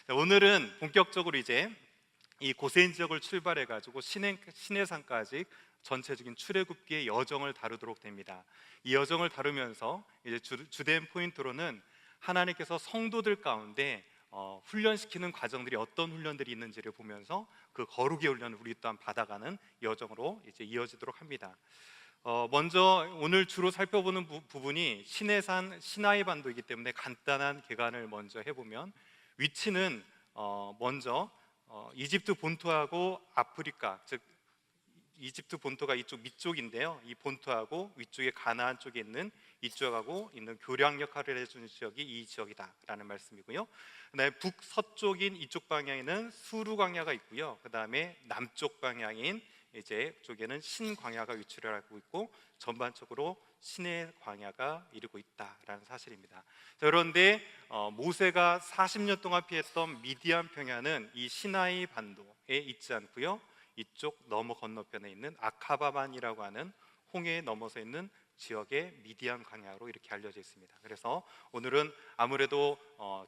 오늘은 본격적으로 이제 이 고센 지역을 출발해 가지고 시내산까지 전체적인 출애굽기의 여정을 다루도록 됩니다. 이 여정을 다루면서 이제 주된 포인트로는 하나님께서 성도들 가운데 훈련시키는 과정들이 어떤 훈련들이 있는지를 보면서 그 거룩의 훈련을 우리 또한 받아가는 여정으로 이제 이어지도록 합니다. 먼저 오늘 주로 살펴보는 부분이 시내산 시나이 반도이기 때문에 간단한 개관을 먼저 해보면, 위치는 먼저 이집트 본토하고 아프리카, 즉 이집트 본토가 이쪽 밑쪽인데요, 이 본토하고 위쪽에 가나안 쪽에 있는 이쪽하고 있는 교량 역할을 해주는 지역이 이 지역이다라는 말씀이고요. 그다음에 북서쪽인 이쪽 방향에는 수루 광야가 있고요. 그다음에 남쪽 방향인 이제 쪽에는 신광야가 위치를 하고 있고, 전반적으로 신의 광야가 이루고 있다라는 사실입니다. 자, 그런데 모세가 40년 동안 피했던 미디안 평야는 이 시나이 반도에 있지 않고요, 이쪽 너머 건너편에 있는 아카바만이라고 하는 홍해 넘어서 있는 지역의 미디안 광야로 이렇게 알려져 있습니다. 그래서 오늘은 아무래도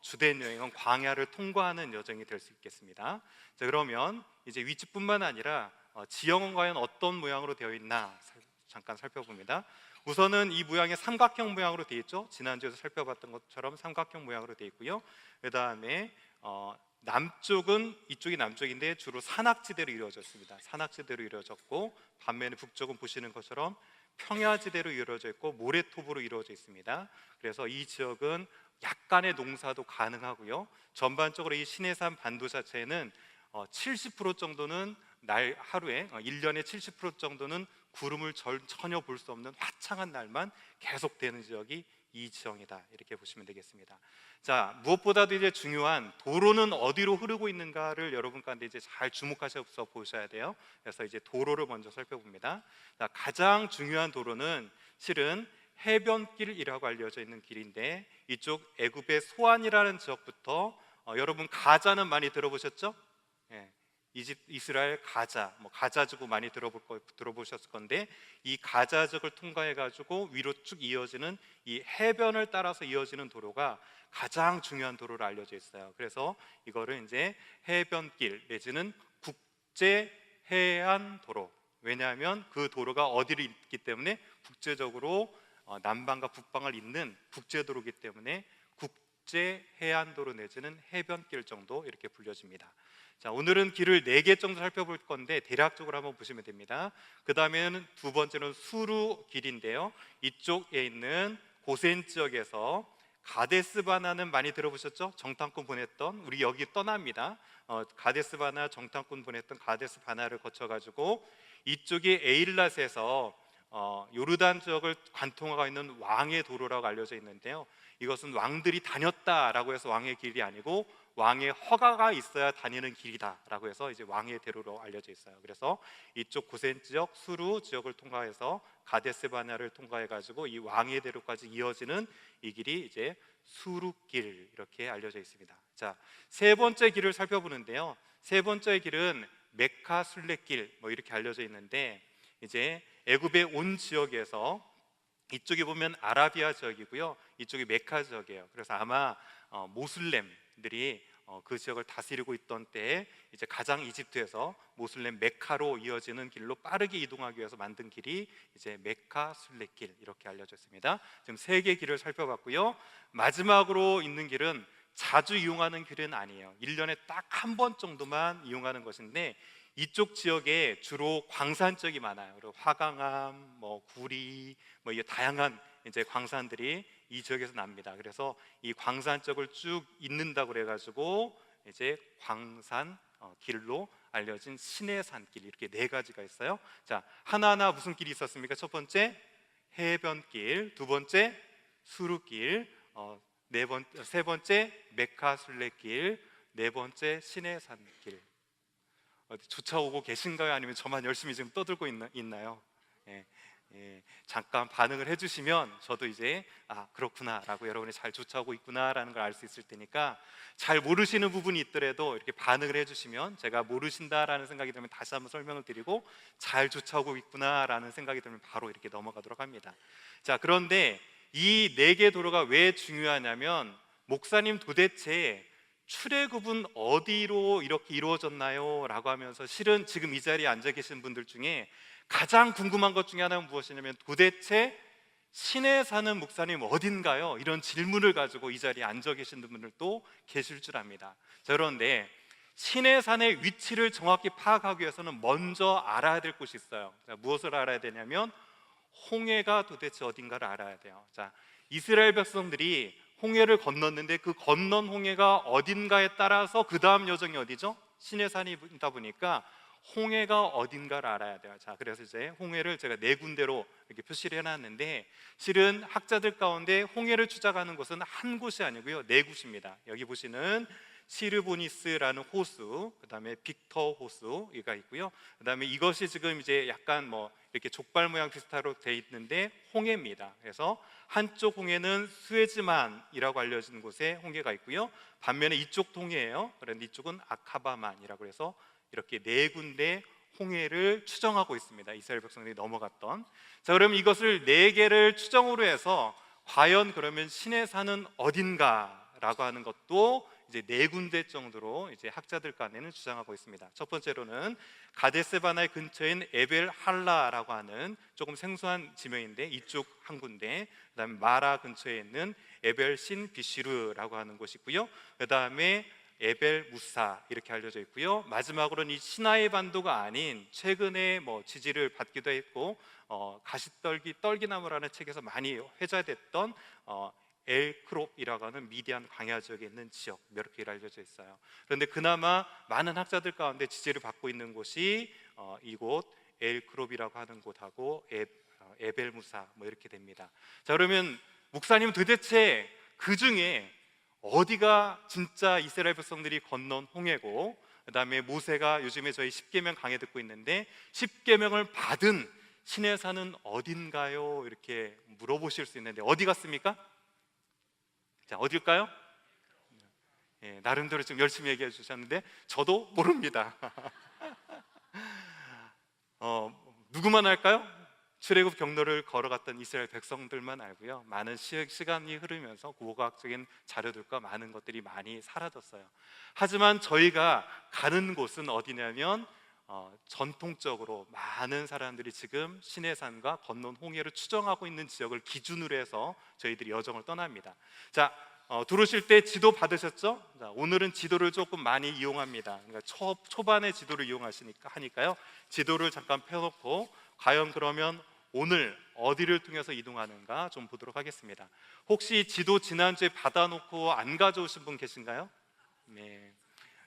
주된 여행은 광야를 통과하는 여정이 될 수 있겠습니다. 자, 그러면 이제 위치뿐만 아니라 지형은 과연 어떤 모양으로 되어 있나 잠깐 살펴봅니다. 우선은 이 모양이 삼각형 모양으로 되어 있죠. 지난주에서 살펴봤던 것처럼 삼각형 모양으로 되어 있고요. 그 다음에 남쪽은, 이쪽이 남쪽인데 주로 산악지대로 이루어졌습니다. 산악지대로 이루어졌고, 반면에 북쪽은 보시는 것처럼 평야지대로 이루어져 있고 모래톱으로 이루어져 있습니다. 그래서 이 지역은 약간의 농사도 가능하고요, 전반적으로 이 시내산 반도 자체는 70% 정도는 하루에 1년에 70% 정도는 구름을 전혀 볼 수 없는 화창한 날만 계속되는 지역이 이 지형이다, 이렇게 보시면 되겠습니다. 자, 무엇보다도 이제 중요한 도로는 어디로 흐르고 있는가를 여러분 가운데 이제 잘 주목하셔서 보셔야 돼요. 그래서 이제 도로를 먼저 살펴봅니다. 자, 가장 중요한 도로는 실은 해변길이라고 알려져 있는 길인데, 이쪽 애굽의 소안이라는 지역부터 여러분 가자는 많이 들어보셨죠? 예. 이스라엘 가자, 가자지구 많이 들어보셨을 건데, 이 가자지구를 통과해 가지고 위로 쭉 이어지는 이 해변을 따라서 이어지는 도로가 가장 중요한 도로로 알려져 있어요. 그래서 이거를 이제 해변길 내지는 국제 해안 도로, 왜냐하면 그 도로가 어디를 잇기 때문에 국제적으로 남방과 북방을 잇는 국제도로이기 때문에 국제 해안도로 내지는 해변길 정도 이렇게 불려집니다. 자, 오늘은 길을 4개 정도 살펴볼 건데 대략적으로 한번 보시면 됩니다. 그 다음에는 두 번째는 수루 길인데요, 이쪽에 있는 고센 지역에서 가데스 바나는 많이 들어보셨죠? 정탐꾼 보냈던, 우리 여기 떠납니다. 가데스 바나, 정탐꾼 보냈던 가데스 바나를 거쳐가지고 이쪽이 에일랏에서 요르단 지역을 관통하고 있는 왕의 도로라고 알려져 있는데요, 이것은 왕들이 다녔다라고 해서 왕의 길이 아니고 왕의 허가가 있어야 다니는 길이다라고 해서 이제 왕의 대로로 알려져 있어요. 그래서 이쪽 고센 지역, 수루 지역을 통과해서 가데스 바네아를 통과해 가지고 이 왕의 대로까지 이어지는 이 길이 이제 수루길, 이렇게 알려져 있습니다. 자, 세 번째 길을 살펴보는데요, 세 번째 길은 메카 순례길 이렇게 알려져 있는데, 이제 애굽의 온 지역에서 이쪽에 보면 아라비아 지역이고요, 이쪽이 메카 지역이에요. 그래서 아마 모슬렘들이 그 지역을 다스리고 있던 때에 이제 가장 이집트에서 모슬렘 메카로 이어지는 길로 빠르게 이동하기 위해서 만든 길이 이제 메카 순례길, 이렇게 알려져 있습니다. 지금 3개 길을 살펴봤고요, 마지막으로 있는 길은 자주 이용하는 길은 아니에요. 1년에 딱 한 번 정도만 이용하는 것인데, 이쪽 지역에 주로 광산 지역이 많아요. 그리고 화강암, 구리, 이게 다양한 이제 광산들이 이 지역에서 납니다. 그래서 이 광산 쪽을 쭉 잇는다고 그래가지고 이제 광산 길로 알려진 시내산길, 이렇게 4가지가 있어요. 자, 하나하나 무슨 길이 있었습니까? 첫 번째 해변길, 두 번째 수루길, 세 번째 메카 순례길, 네 번째 시내산길. 어디 쫓아오고 계신가요? 아니면 저만 열심히 지금 떠들고 있나요? 예, 잠깐 반응을 해주시면 저도 이제 그렇구나 라고, 여러분이 잘 쫓아오고 있구나 라는 걸 알 수 있을 테니까, 잘 모르시는 부분이 있더라도 이렇게 반응을 해주시면 제가 모르신다라는 생각이 들면 다시 한번 설명을 드리고, 잘 쫓아오고 있구나 라는 생각이 들면 바로 이렇게 넘어가도록 합니다. 자, 그런데 이 4개 도로가 왜 중요하냐면, 목사님 도대체 출애굽은 어디로 이렇게 이루어졌나요? 라고 하면서 실은 지금 이 자리에 앉아 계신 분들 중에 가장 궁금한 것 중에 하나는 무엇이냐면 도대체 시내 사는 목사님 어딘가요? 이런 질문을 가지고 이 자리에 앉아 계신 분들도 계실 줄 압니다. 자, 그런데 시내 산의 위치를 정확히 파악하기 위해서는 먼저 알아야 될 곳이 있어요. 자, 무엇을 알아야 되냐면 홍해가 도대체 어딘가를 알아야 돼요. 자, 이스라엘 백성들이 홍해를 건넜는데 그 건넌 홍해가 어딘가에 따라서 그 다음 여정이 어디죠? 시내산이다 보니까 홍해가 어딘가를 알아야 돼요. 자, 그래서 이제 홍해를 제가 네 군데로 이렇게 표시를 해놨는데 실은 학자들 가운데 홍해를 추적하는 곳은 한 곳이 아니고요, 네 곳입니다. 여기 보시는 시르보니스라는 호수, 그 다음에 빅터 호수가 있고요. 그 다음에 이것이 지금 이제 약간 뭐 이렇게 족발 모양 비슷하게 돼 있는데 홍해입니다. 그래서 한쪽 홍해는 수에즈만이라고 알려진 곳에 홍해가 있고요. 반면에 이쪽 홍해예요. 그런데 이쪽은 아카바만이라고 해서 이렇게 네 군데 홍해를 추정하고 있습니다. 이스라엘 백성들이 넘어갔던. 자, 그럼 이것을 네 개를 추정으로 해서 과연 그러면 시내산은 어딘가라고 하는 것도 이제 네 군데 정도로 이제 학자들 간에는 주장하고 있습니다. 첫 번째로는 가데스바나의 근처인 에벨 할라라고 하는 조금 생소한 지명인데 이쪽 한 군데, 그다음에 마라 근처에 있는 에벨 신 비시르라고 하는 곳이 있고요. 그다음에 에벨 무사 이렇게 알려져 있고요. 마지막으로는 이 시나이 반도가 아닌 최근에 뭐 지지를 받기도 했고 떨기나무라는 책에서 많이 회자됐던 엘크롭이라고 하는 미디안 광야 지역에 있는 지역, 몇 개로 알려져 있어요. 그런데 그나마 많은 학자들 가운데 지지를 받고 있는 곳이 이곳 엘크롭이라고 하는 곳하고 에벨무사 뭐 이렇게 됩니다. 자, 그러면 목사님 도대체 그 중에 어디가 진짜 이스라엘 백성들이 건넌 홍해고, 그 다음에 모세가 요즘에 저희 십계명 강해 듣고 있는데 십계명을 받은 시내산은 어딘가요? 이렇게 물어보실 수 있는데 어디 같습니까? 자, 어딜까요? 예, 나름대로 좀 열심히 얘기해 주셨는데 저도 모릅니다. 누구만 알까요? 출애굽 경로를 걸어갔던 이스라엘 백성들만 알고요. 많은 시간이 흐르면서 고고학적인 자료들과 많은 것들이 많이 사라졌어요. 하지만 저희가 가는 곳은 어디냐면 전통적으로 많은 사람들이 지금 시내산과 건넌 홍해를 추정하고 있는 지역을 기준으로 해서 저희들이 여정을 떠납니다. 자, 들어오실 때 지도 받으셨죠? 자, 오늘은 지도를 조금 많이 이용합니다. 그러니까 초반에 지도를 하니까요. 지도를 잠깐 펴놓고 과연 그러면 오늘 어디를 통해서 이동하는가 좀 보도록 하겠습니다. 혹시 지도 지난주에 받아놓고 안 가져오신 분 계신가요? 네,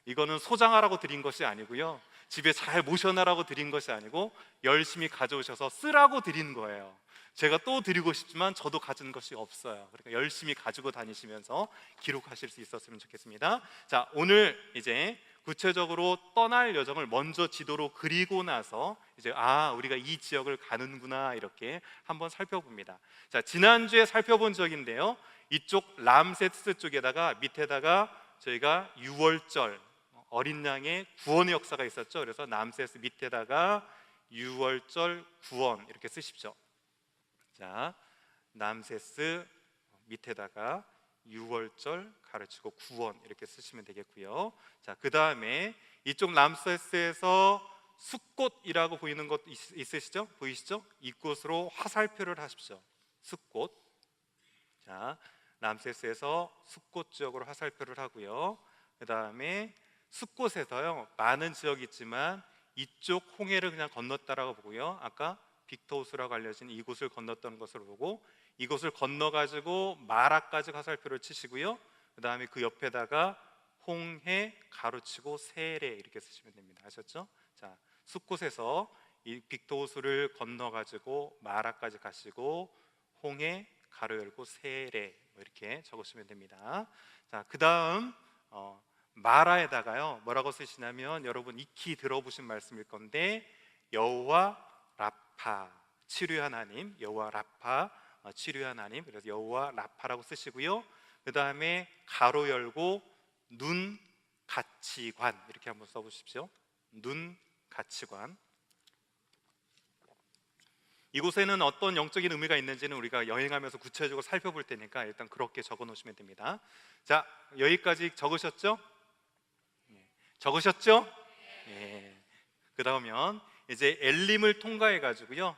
이거는 소장하라고 드린 것이 아니고요, 집에 잘 모셔놔라고 드린 것이 아니고 열심히 가져오셔서 쓰라고 드린 거예요. 제가 또 드리고 싶지만 저도 가진 것이 없어요. 그러니까 열심히 가지고 다니시면서 기록하실 수 있었으면 좋겠습니다. 자, 오늘 이제 구체적으로 떠날 여정을 먼저 지도로 그리고 나서 이제 우리가 이 지역을 가는구나 이렇게 한번 살펴봅니다. 자, 지난주에 살펴본 지역인데요, 이쪽 람세스 쪽에다가 밑에다가 저희가 6월절 어린 양의 구원의 역사가 있었죠. 그래서 람세스 밑에다가 6월절 구원 이렇게 쓰십시오. 자, 람세스 밑에다가 6월절 가르치고 구원 이렇게 쓰시면 되겠고요. 자, 그 다음에 이쪽 람세스에서 숫꽃이라고 보이는 것 있으시죠? 보이시죠? 이곳으로 화살표를 하십시오. 숫꽃. 자, 람세스에서 숫꽃 지역으로 화살표를 하고요. 그 다음에 숫꽃에서요, 많은 지역이 있지만 이쪽 홍해를 그냥 건넜다라고 보고요, 아까 빅토우스라고 알려진 이곳을 건넜던 것을 보고 이곳을 건너가지고 마라까지 화살표를 치시고요, 그 다음에 그 옆에다가 홍해 가로치고 세례 이렇게 쓰시면 됩니다. 아셨죠? 자, 숫곳에서 이 빅토우스를 건너가지고 마라까지 가시고 홍해 가로 열고 세례 뭐 이렇게 적으시면 됩니다. 자, 그 다음 마라에다가요 뭐라고 쓰시냐면 여러분 익히 들어보신 말씀일 건데 여호와 라파 치료의 하나님, 여호와 라파 치료의 하나님, 그래서 여호와 라파라고 쓰시고요, 그 다음에 가로 열고 눈 가치관 이렇게 한번 써보십시오. 눈 가치관. 이곳에는 어떤 영적인 의미가 있는지는 우리가 여행하면서 구체적으로 살펴볼 테니까 일단 그렇게 적어 놓으시면 됩니다. 자, 여기까지 적으셨죠? 적으셨죠? 예. 그러면 이제 엘림을 통과해 가지고요,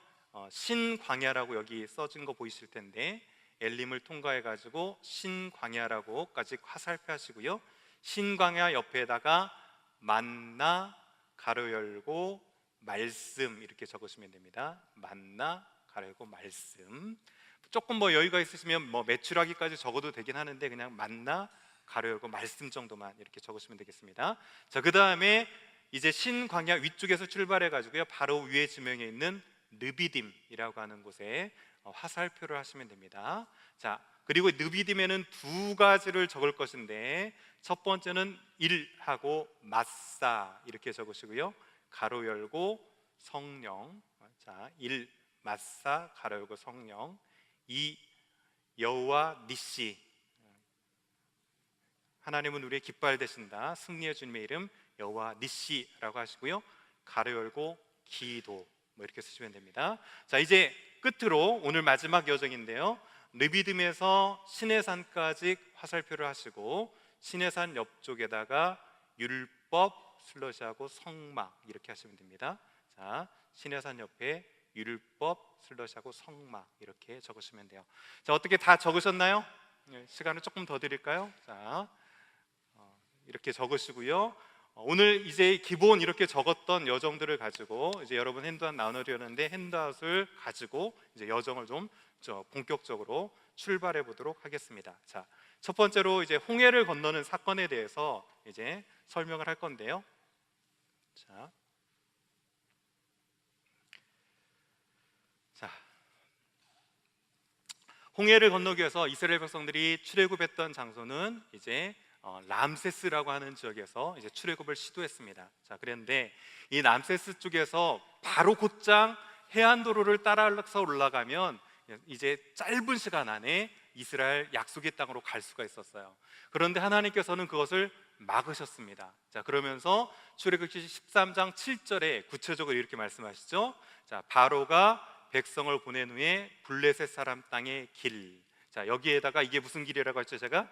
신광야라고 여기 써진 거 보이실 텐데, 엘림을 통과해 가지고 신광야라고까지 화살표 하시고요, 신광야 옆에다가 만나 가로 열고 말씀 이렇게 적으시면 됩니다. 만나 가로 열고 말씀. 조금 뭐 여유가 있으시면 뭐 매출하기까지 적어도 되긴 하는데, 그냥 만나 가로 열고 말씀 정도만 이렇게 적으시면 되겠습니다. 자, 그 다음에 이제 신광야 위쪽에서 출발해 가지고요, 바로 위에 지명에 있는 르비딤이라고 하는 곳에 화살표를 하시면 됩니다. 자, 그리고 르비딤에는 두 가지를 적을 것인데, 첫 번째는 일하고 마사 이렇게 적으시고요, 가로 열고 성령. 자, 일 마사 가로 열고 성령. 이 여호와 니시, 하나님은 우리의 깃발 되신다, 승리의 주님의 이름 여호와 니시라고 하시고요, 가로 열고 기도 뭐 이렇게 쓰시면 됩니다. 자, 이제 끝으로 오늘 마지막 여정인데요, 르비딤에서 시내산까지 화살표를 하시고, 시내산 옆쪽에다가 율법 슬러시하고 성막 이렇게 하시면 됩니다. 자, 시내산 옆에 율법 슬러시하고 성막 이렇게 적으시면 돼요. 자, 어떻게 다 적으셨나요? 시간을 조금 더 드릴까요? 자, 이렇게 적으시고요, 오늘 이제 기본 이렇게 적었던 여정들을 가지고 이제 여러분 핸드아웃 나누려는데, 핸드아웃을 가지고 이제 여정을 좀 본격적으로 출발해 보도록 하겠습니다. 자, 첫 번째로 이제 홍해를 건너는 사건에 대해서 이제 설명을 할 건데요. 자, 홍해를 건너기 위해서 이스라엘 백성들이 출애굽했던 장소는 이제 람세스라고 하는 지역에서 이제 출애굽을 시도했습니다. 자, 그런데 이 람세스 쪽에서 바로 곧장 해안도로를 따라서 올라가면 이제 짧은 시간 안에 이스라엘 약속의 땅으로 갈 수가 있었어요. 그런데 하나님께서는 그것을 막으셨습니다. 자, 그러면서 출애굽기 13장 7절에 구체적으로 이렇게 말씀하시죠. 자, 바로가 백성을 보낸 후에 블레셋 사람 땅의 길. 자, 여기에다가 이게 무슨 길이라고 했죠? 제가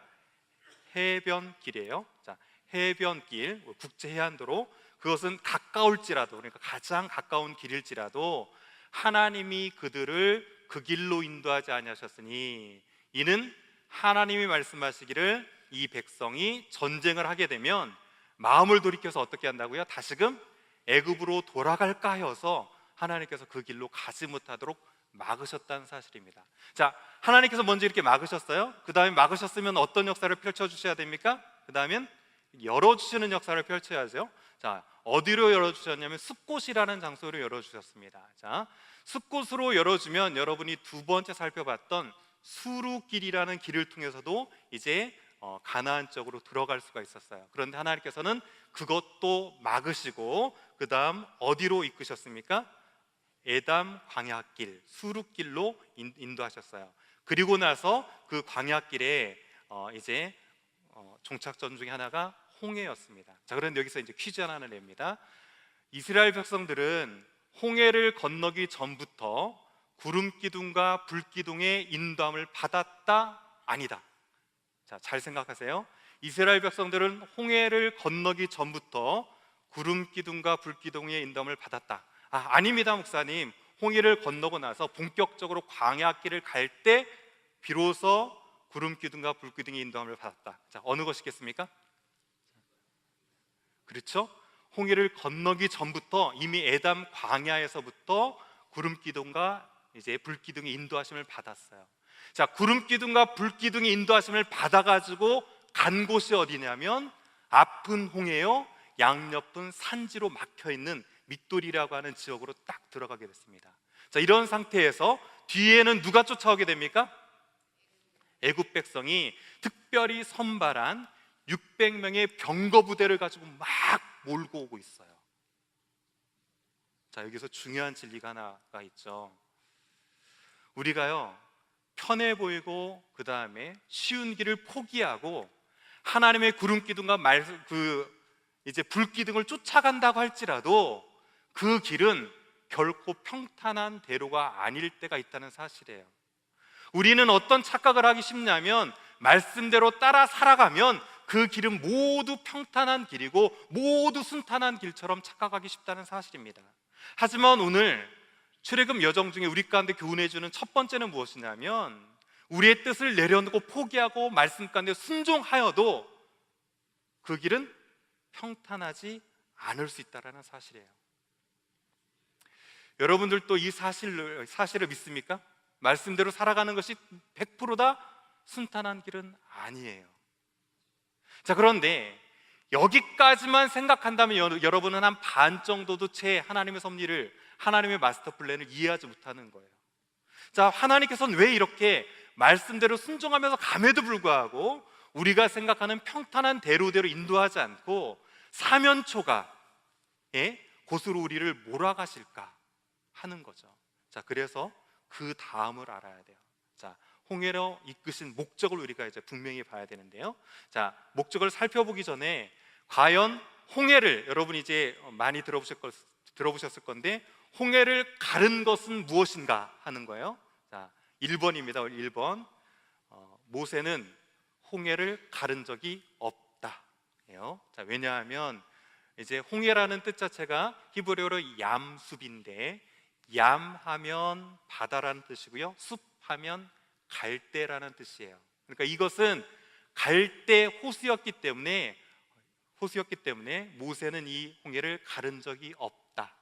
해변길이에요. 자, 해변길, 국제 해안도로. 그것은 가까울지라도, 그러니까 가장 가까운 길일지라도 하나님이 그들을 그 길로 인도하지 아니하셨으니, 이는 하나님이 말씀하시기를 이 백성이 전쟁을 하게 되면 마음을 돌이켜서 어떻게 한다고요? 다시금 애굽으로 돌아갈까 하여서 하나님께서 그 길로 가지 못하도록 막으셨다는 사실입니다. 자, 하나님께서 먼저 이렇게 막으셨어요. 그 다음에 막으셨으면 어떤 역사를 펼쳐주셔야 됩니까? 그 다음엔 열어주시는 역사를 펼쳐야죠. 자, 어디로 열어주셨냐면 숲곳이라는 장소로 열어주셨습니다. 자, 숲곳으로 열어주면 여러분이 두 번째 살펴봤던 수루길이라는 길을 통해서도 이제 가나안 쪽으로 들어갈 수가 있었어요. 그런데 하나님께서는 그것도 막으시고 그 다음 어디로 이끄셨습니까? 에담 광야길, 수루길로 인도하셨어요. 그리고 나서 그 광야길에 이제 종착점 중에 하나가 홍해였습니다. 자, 그런데 여기서 이제 퀴즈 하나를 냅니다. 이스라엘 백성들은 홍해를 건너기 전부터 구름 기둥과 불 기둥의 인도함을 받았다, 아니다? 자, 잘 생각하세요. 이스라엘 백성들은 홍해를 건너기 전부터 구름 기둥과 불 기둥의 인도함을 받았다. 아닙니다, 목사님. 홍해를 건너고 나서 본격적으로 광야길을 갈 때 비로소 구름 기둥과 불 기둥의 인도함을 받았다. 자, 어느 것이겠습니까? 그렇죠? 홍해를 건너기 전부터 이미 에담 광야에서부터 구름 기둥과 이제 불 기둥의 인도하심을 받았어요. 자, 구름 기둥과 불 기둥의 인도하심을 받아가지고 간 곳이 어디냐면 아픈 홍해요, 양옆은 산지로 막혀 있는 밑돌이라고 하는 지역으로 딱 들어가게 됐습니다. 자, 이런 상태에서 뒤에는 누가 쫓아오게 됩니까? 애굽 백성이 특별히 선발한 600명의 병거 부대를 가지고 막 몰고 오고 있어요. 자, 여기서 중요한 진리가 하나가 있죠. 우리가요, 편해 보이고 그 다음에 쉬운 길을 포기하고 하나님의 구름 기둥과 이제 불 기둥을 쫓아간다고 할지라도 그 길은 결코 평탄한 대로가 아닐 때가 있다는 사실이에요. 우리는 어떤 착각을 하기 쉽냐면 말씀대로 따라 살아가면 그 길은 모두 평탄한 길이고 모두 순탄한 길처럼 착각하기 쉽다는 사실입니다. 하지만 오늘 출애굽 여정 중에 우리 가운데 교훈해 주는 첫 번째는 무엇이냐면 우리의 뜻을 내려놓고 포기하고 말씀 가운데 순종하여도 그 길은 평탄하지 않을 수 있다는 사실이에요. 여러분들도 이 사실을 믿습니까? 말씀대로 살아가는 것이 100%다 순탄한 길은 아니에요. 자, 그런데 여기까지만 생각한다면 여러분은 한 반 정도도 채 하나님의 섭리를, 하나님의 마스터 플랜을 이해하지 못하는 거예요. 자, 하나님께서는 왜 이렇게 말씀대로 순종하면서 감에도 불구하고 우리가 생각하는 평탄한 대로대로 인도하지 않고 사면초가의 곳으로 우리를 몰아가실까 하는 거죠. 자, 그래서 그 다음을 알아야 돼요. 자, 홍해로 이끄신 목적을 우리가 이제 분명히 봐야 되는데요. 자, 목적을 살펴보기 전에 과연 홍해를, 여러분이 이제 많이 들어보셨을 건데 홍해를 가른 것은 무엇인가 하는 거예요. 자, 1번입니다. 1번. 모세는 홍해를 가른 적이 없다. 자, 왜냐하면 이제 홍해라는 뜻 자체가 히브리어로 얌숲인데, 얌하면 바다라는 뜻이고요, 숲하면 갈대라는 뜻이에요. 그러니까 이것은 갈대 호수였기 때문에 모세는 이 홍해를 가른 적이 없다.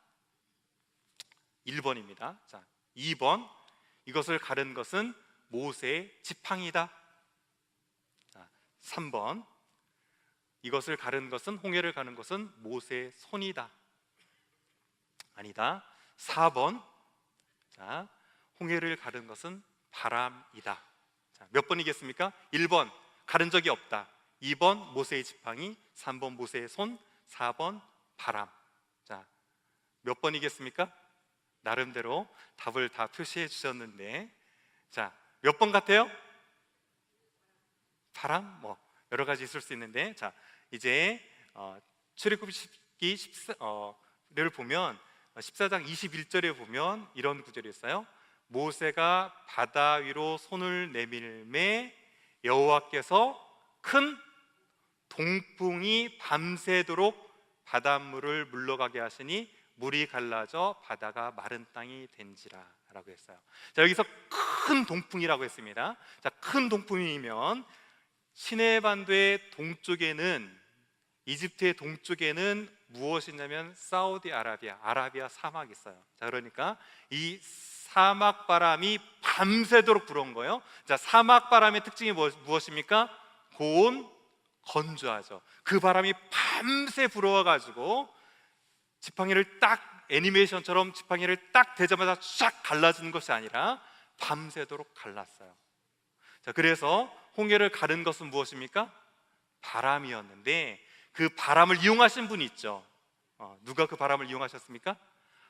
1번입니다. 자, 2번. 이것을 가른 것은 모세의 지팡이다. 자, 3번. 이것을 가른 것은, 홍해를 가른 것은 모세의 손이다. 아니다. 4번. 자, 홍해를 가른 것은 바람이다. 자, 몇 번이겠습니까? 1번 가른 적이 없다, 2번 모세의 지팡이, 3번 모세의 손, 4번 바람. 자, 몇 번이겠습니까? 나름대로 답을 다 표시해 주셨는데, 자, 몇 번 같아요? 바람? 뭐 여러 가지 있을 수 있는데, 자, 이제 출애굽기 14를 보면 14장 21절에 보면 이런 구절이 있어요. 모세가 바다 위로 손을 내밀매 여호와께서 큰 동풍이 밤새도록 바닷물을 물러가게 하시니 물이 갈라져 바다가 마른 땅이 된지라 라고 했어요. 자, 여기서 큰 동풍이라고 했습니다. 자, 큰 동풍이면 시내반도의 동쪽에는, 이집트의 동쪽에는 무엇이냐면 아라비아 사막이 있어요. 자, 그러니까 이 사막 바람이 밤새도록 불어온 거예요. 자, 사막 바람의 특징이 무엇입니까? 고온, 건조하죠. 그 바람이 밤새 불어와가지고 지팡이를 딱, 애니메이션처럼 지팡이를 딱 대자마자 쫙 갈라지는 것이 아니라 밤새도록 갈랐어요. 자, 그래서 홍해를 가른 것은 무엇입니까? 바람이었는데 그 바람을 이용하신 분이 있죠. 누가 그 바람을 이용하셨습니까?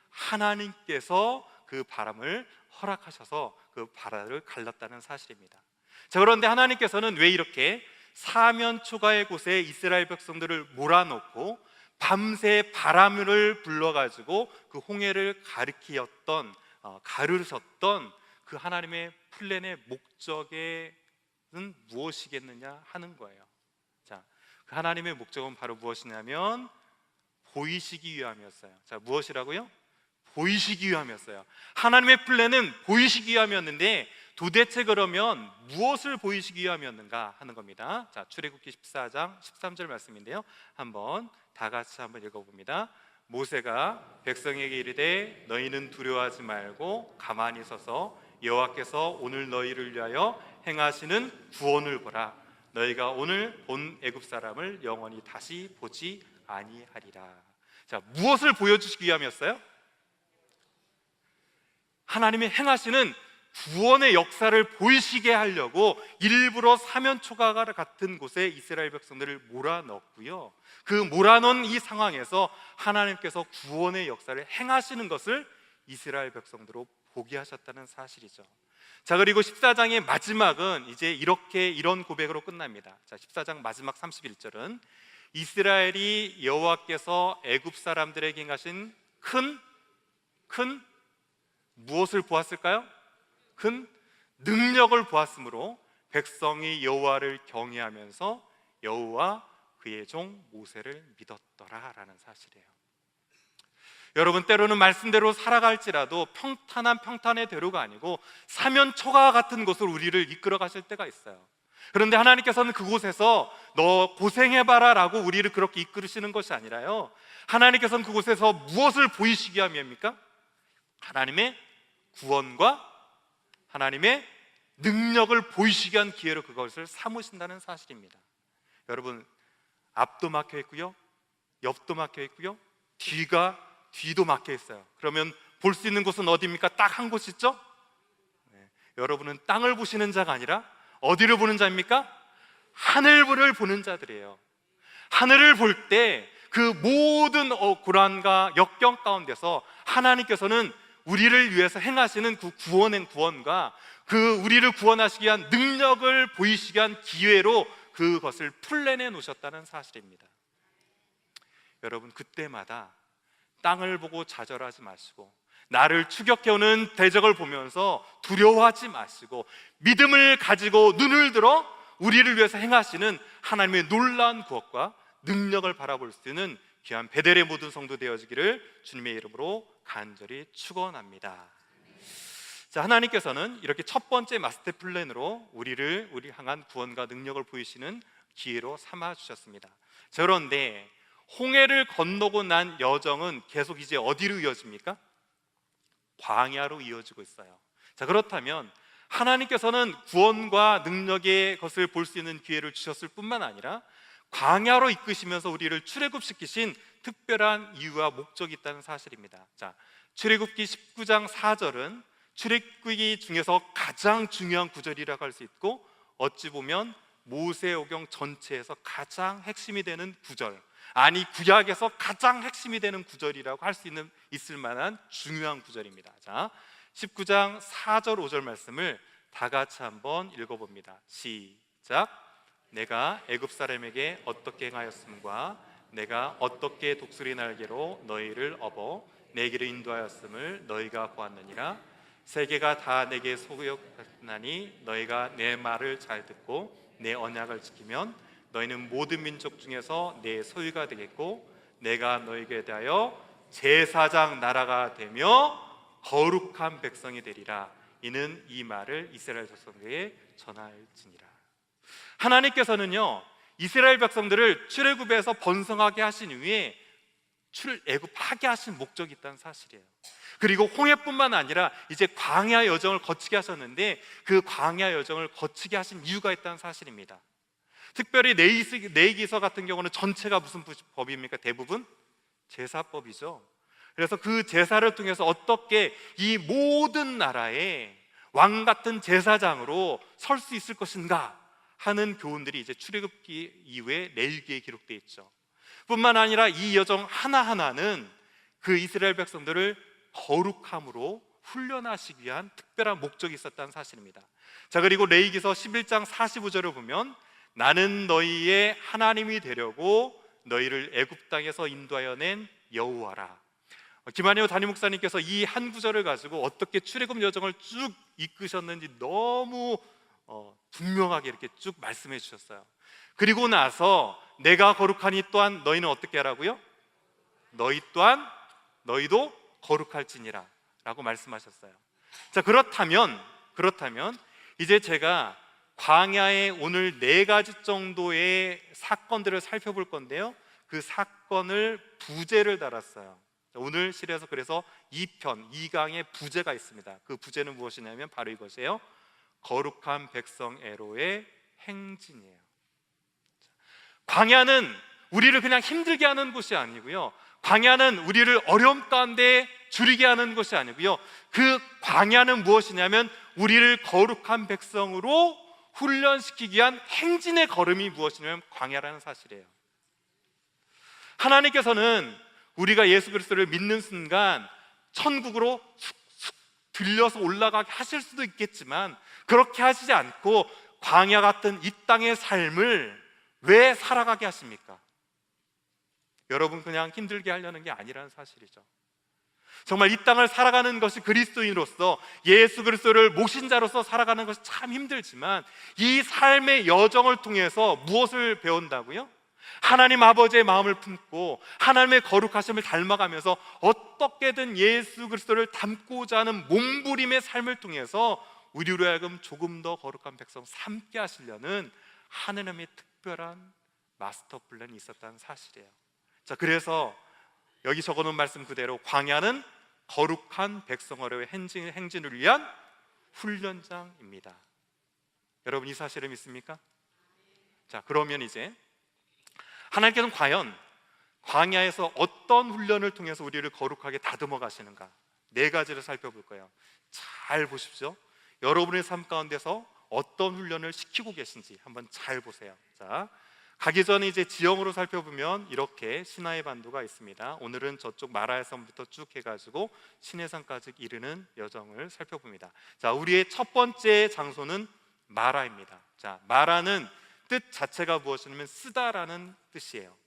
하나님께서 그 바람을 허락하셔서 그 바다를 갈랐다는 사실입니다. 자, 그런데 하나님께서는 왜 이렇게 사면초가의 곳에 이스라엘 백성들을 몰아놓고 밤새 바람을 불러가지고 그 홍해를 가르셨던 그 하나님의 플랜의 목적은 무엇이겠느냐 하는 거예요. 자, 그 하나님의 목적은 바로 무엇이냐면 보이시기 위함이었어요. 자, 무엇이라고요? 보이시기 위함이었어요. 하나님의 플랜은 보이시기 위함이었는데 도대체 그러면 무엇을 보이시기 위함이었는가 하는 겁니다. 자, 출애굽기 14장 13절 말씀인데요, 한번 다 같이 한번 읽어봅니다. 모세가 백성에게 이르되 너희는 두려워하지 말고 가만히 서서 여호와께서 오늘 너희를 위하여 행하시는 구원을 보라. 너희가 오늘 본 애굽 사람을 영원히 다시 보지 아니하리라. 자, 무엇을 보여주시기 위함이었어요? 하나님이 행하시는 구원의 역사를 보이시게 하려고 일부러 사면초가 같은 곳에 이스라엘 백성들을 몰아넣었고요, 그 몰아넣은 이 상황에서 하나님께서 구원의 역사를 행하시는 것을 이스라엘 백성들로 보게 하셨다는 사실이죠. 자, 그리고 14장의 마지막은 이제 이런 고백으로 끝납니다. 자, 14장 마지막 31절은 이스라엘이 여호와께서 애굽 사람들에게 행하신 큰 큰 무엇을 보았을까요? 큰 능력을 보았으므로 백성이 여호와를 경외하면서 여호와 그의 종 모세를 믿었더라라는 사실이에요. 여러분, 때로는 말씀대로 살아갈지라도 평탄한 대로가 아니고 사면초가 같은 곳으로 우리를 이끌어 가실 때가 있어요. 그런데 하나님께서는 그곳에서 너 고생해봐라 라고 우리를 그렇게 이끌으시는 것이 아니라요, 하나님께서는 그곳에서 무엇을 보이시기 위함입니까? 하나님의 구원과 하나님의 능력을 보이시기 위한 기회로 그것을 삼으신다는 사실입니다. 여러분, 앞도 막혀 있고요, 옆도 막혀 있고요, 뒤도 막혀 있어요. 그러면 볼 수 있는 곳은 어디입니까? 딱 한 곳 있죠? 네. 여러분은 땅을 보시는 자가 아니라 어디를 보는 자입니까? 하늘을 보는 자들이에요. 하늘을 볼 때 그 모든 고난과 역경 가운데서 하나님께서는 우리를 위해서 행하시는 그 구원과 그 우리를 구원하시기 위한 능력을 보이시기 위한 기회로 그것을 풀려내 놓으셨다는 사실입니다. 여러분, 그때마다 땅을 보고 좌절하지 마시고, 나를 추격해오는 대적을 보면서 두려워하지 마시고, 믿음을 가지고 눈을 들어 우리를 위해서 행하시는 하나님의 놀라운 구원과 능력을 바라볼 수 있는 귀한 베델의 모든 성도 되어지기를 주님의 이름으로 간절히 축원합니다. 자, 하나님께서는 이렇게 첫 번째 마스터 플랜으로 우리 향한 구원과 능력을 보이시는 기회로 삼아 주셨습니다. 그런데 홍해를 건너고 난 여정은 계속 이제 어디로 이어집니까? 광야로 이어지고 있어요. 자, 그렇다면 하나님께서는 구원과 능력의 것을 볼 수 있는 기회를 주셨을 뿐만 아니라 광야로 이끄시면서 우리를 출애굽시키신 특별한 이유와 목적이 있다는 사실입니다. 자, 출애굽기 19장 4절은 출애굽기 중에서 가장 중요한 구절이라고 할 수 있고, 어찌 보면 모세오경 전체에서 가장 핵심이 되는 구절, 아니 구약에서 가장 핵심이 되는 구절이라고 할 수 있을 만한 중요한 구절입니다. 자, 19장 4절 5절 말씀을 다 같이 한번 읽어봅니다. 시작. 내가 애굽 사람에게 어떻게 행하였음과 내가 어떻게 독수리 날개로 너희를 업어 내 길을 인도하였음을 너희가 보았느니라. 세계가 다 내게 소유하나니 너희가 내 말을 잘 듣고 내 언약을 지키면 너희는 모든 민족 중에서 내 소유가 되겠고, 내가 너희에게 대하여 제사장 나라가 되며 거룩한 백성이 되리라. 이는 이 말을 이스라엘 백성에게 전할지니라. 하나님께서는요, 이스라엘 백성들을 출애굽에서 번성하게 하신 이후에 출애굽하게 하신 목적이 있다는 사실이에요. 그리고 홍해뿐만 아니라 이제 광야 여정을 거치게 하셨는데, 그 광야 여정을 거치게 하신 이유가 있다는 사실입니다. 특별히 레위기서 같은 경우는 전체가 무슨 법입니까? 대부분 제사법이죠. 그래서 그 제사를 통해서 어떻게 이 모든 나라의 왕 같은 제사장으로 설 수 있을 것인가 하는 교훈들이 이제 출애굽기 이후에 레위기에 기록되어 있죠. 뿐만 아니라 이 여정 하나하나는 그 이스라엘 백성들을 거룩함으로 훈련하시기 위한 특별한 목적이 있었다는 사실입니다. 자, 그리고 레위기서 11장 45절을 보면 나는 너희의 하나님이 되려고 너희를 애굽 땅에서 인도하여 낸 여호와라. 김한효 담임 목사님께서 이 한 구절을 가지고 어떻게 출애굽 여정을 쭉 이끄셨는지 너무 분명하게 이렇게 쭉 말씀해 주셨어요. 그리고 나서 내가 거룩하니 또한 너희는 어떻게 하라고요? 너희도 거룩할지니라 라고 말씀하셨어요. 자, 그렇다면 이제 제가 광야의 오늘 4가지 정도의 사건들을 살펴볼 건데요, 그 사건을 부제를 달았어요. 오늘 시리에서 그래서 2편 2강의 부제가 있습니다. 그 부제는 무엇이냐면 바로 이것이에요. 거룩한 백성 에로의 행진이에요. 광야는 우리를 그냥 힘들게 하는 곳이 아니고요, 광야는 우리를 어려움 가운데 줄이게 하는 것이 아니고요, 그 광야는 무엇이냐면 우리를 거룩한 백성으로 훈련시키기 위한 행진의 걸음이 무엇이냐면 광야라는 사실이에요. 하나님께서는 우리가 예수 그리스도를 믿는 순간 천국으로 쑥쑥 들려서 올라가게 하실 수도 있겠지만, 그렇게 하시지 않고 광야 같은 이 땅의 삶을 왜 살아가게 하십니까? 여러분, 그냥 힘들게 하려는 게 아니라는 사실이죠. 정말 이 땅을 살아가는 것이 그리스도인으로서 예수 그리스도를 목신자로서 살아가는 것이 참 힘들지만 이 삶의 여정을 통해서 무엇을 배운다고요? 하나님 아버지의 마음을 품고 하나님의 거룩하심을 닮아가면서 어떻게든 예수 그리스도를 닮고자 하는 몸부림의 삶을 통해서 우리로 하여금 조금 더 거룩한 백성 삼게 하시려는 하나님의 특별한 마스터 플랜이 있었다는 사실이에요. 자, 그래서 여기 적어놓은 말씀 그대로 광야는 거룩한 백성으로의 행진을 위한 훈련장입니다. 여러분 이 사실을 믿습니까? 자, 그러면 이제 하나님께서는 과연 광야에서 어떤 훈련을 통해서 우리를 거룩하게 다듬어 가시는가, 네 가지를 살펴볼 거예요. 잘 보십시오. 여러분의 삶 가운데서 어떤 훈련을 시키고 계신지 한번 잘 보세요. 자, 가기 전에 이제 지형으로 살펴보면 이렇게 시나이 반도가 있습니다. 오늘은 저쪽 마라에서부터 쭉 해가지고 시내산까지 이르는 여정을 살펴봅니다. 자, 우리의 첫 번째 장소는 마라입니다. 자, 마라는 뜻 자체가 무엇이냐면 쓰다라는 뜻이에요.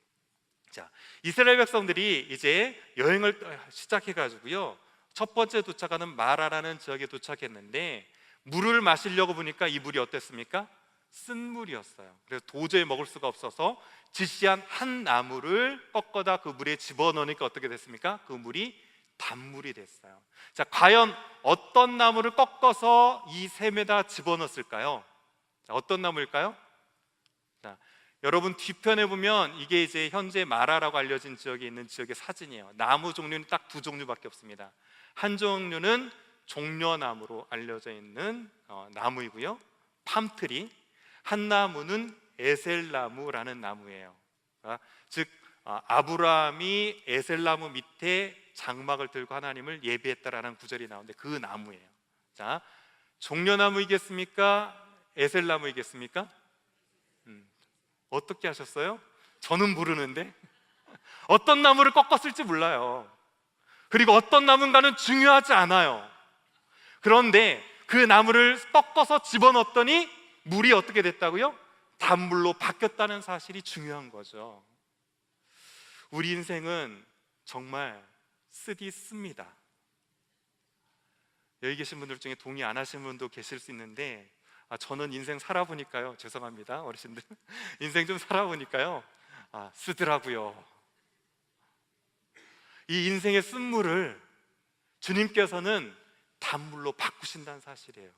자, 이스라엘 백성들이 이제 여행을 시작해가지고요, 첫 번째 도착하는 마라라는 지역에 도착했는데 물을 마시려고 보니까 이 물이 어땠습니까? 쓴 물이었어요. 그래서 도저히 먹을 수가 없어서 지시한 한 나무를 꺾어다 그 물에 집어넣으니까 어떻게 됐습니까? 그 물이 단물이 됐어요. 자, 과연 어떤 나무를 꺾어서 이 샘에다 집어넣었을까요? 자, 어떤 나무일까요? 자, 여러분 뒤편에 보면 이게 이제 현재 마라라고 알려진 지역에 있는 지역의 사진이에요. 나무 종류는 딱 두 종류밖에 없습니다. 한 종류는 종려나무로 알려져 있는 나무이고요, 팜트리. 한 나무는 에셀나무라는 나무예요. 즉 아브라함이 에셀나무 밑에 장막을 들고 하나님을 예배했다라는 구절이 나오는데 그 나무예요. 자, 종려나무이겠습니까? 에셀나무이겠습니까? 어떻게 하셨어요? 저는 모르는데 어떤 나무를 꺾었을지 몰라요. 그리고 어떤 나무인가는 중요하지 않아요. 그런데 그 나무를 꺾어서 집어넣었더니 물이 어떻게 됐다고요? 단물로 바뀌었다는 사실이 중요한 거죠. 우리 인생은 정말 쓰디씁니다. 여기 계신 분들 중에 동의 안 하시는 분도 계실 수 있는데 저는 인생 살아보니까요, 죄송합니다 어르신들, 인생 좀 살아보니까요, 쓰더라고요. 이 인생의 쓴물을 주님께서는 단물로 바꾸신다는 사실이에요.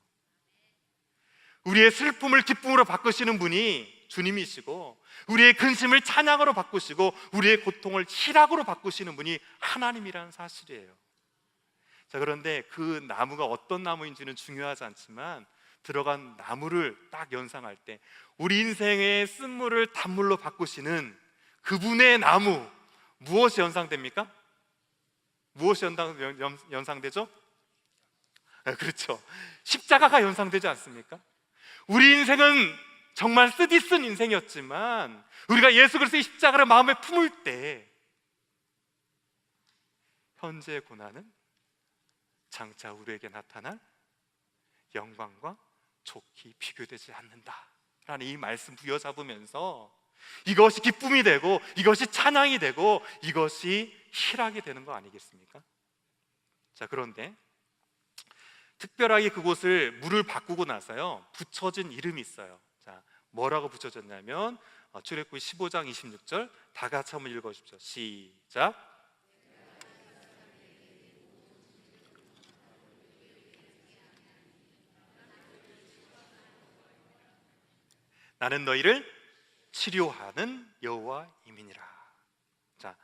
우리의 슬픔을 기쁨으로 바꾸시는 분이 주님이시고, 우리의 근심을 찬양으로 바꾸시고, 우리의 고통을 희락으로 바꾸시는 분이 하나님이라는 사실이에요. 자, 그런데 그 나무가 어떤 나무인지는 중요하지 않지만 들어간 나무를 딱 연상할 때 우리 인생의 쓴물을 단물로 바꾸시는 그분의 나무, 무엇이 연상됩니까? 무엇이 연상되죠? 그렇죠, 십자가가 연상되지 않습니까? 우리 인생은 정말 쓰디쓴 인생이었지만 우리가 예수 그리스도의 십자가를 마음에 품을 때 현재의 고난은 장차 우리에게 나타날 영광과 좋게 비교되지 않는다라는 이 말씀 부여잡으면서 이것이 기쁨이 되고 이것이 찬양이 되고 이것이 희락이 되는 거 아니겠습니까? 자, 그런데 특별하게 그곳을 물을 바꾸고 나서요 붙여진 이름이 있어요. 자, 뭐라고 붙여졌냐면 출애굽기 15장 26절 다 같이 한번 읽어주십시오. 시작. 나는 너희를 치료하는 여호와임이니라. 자,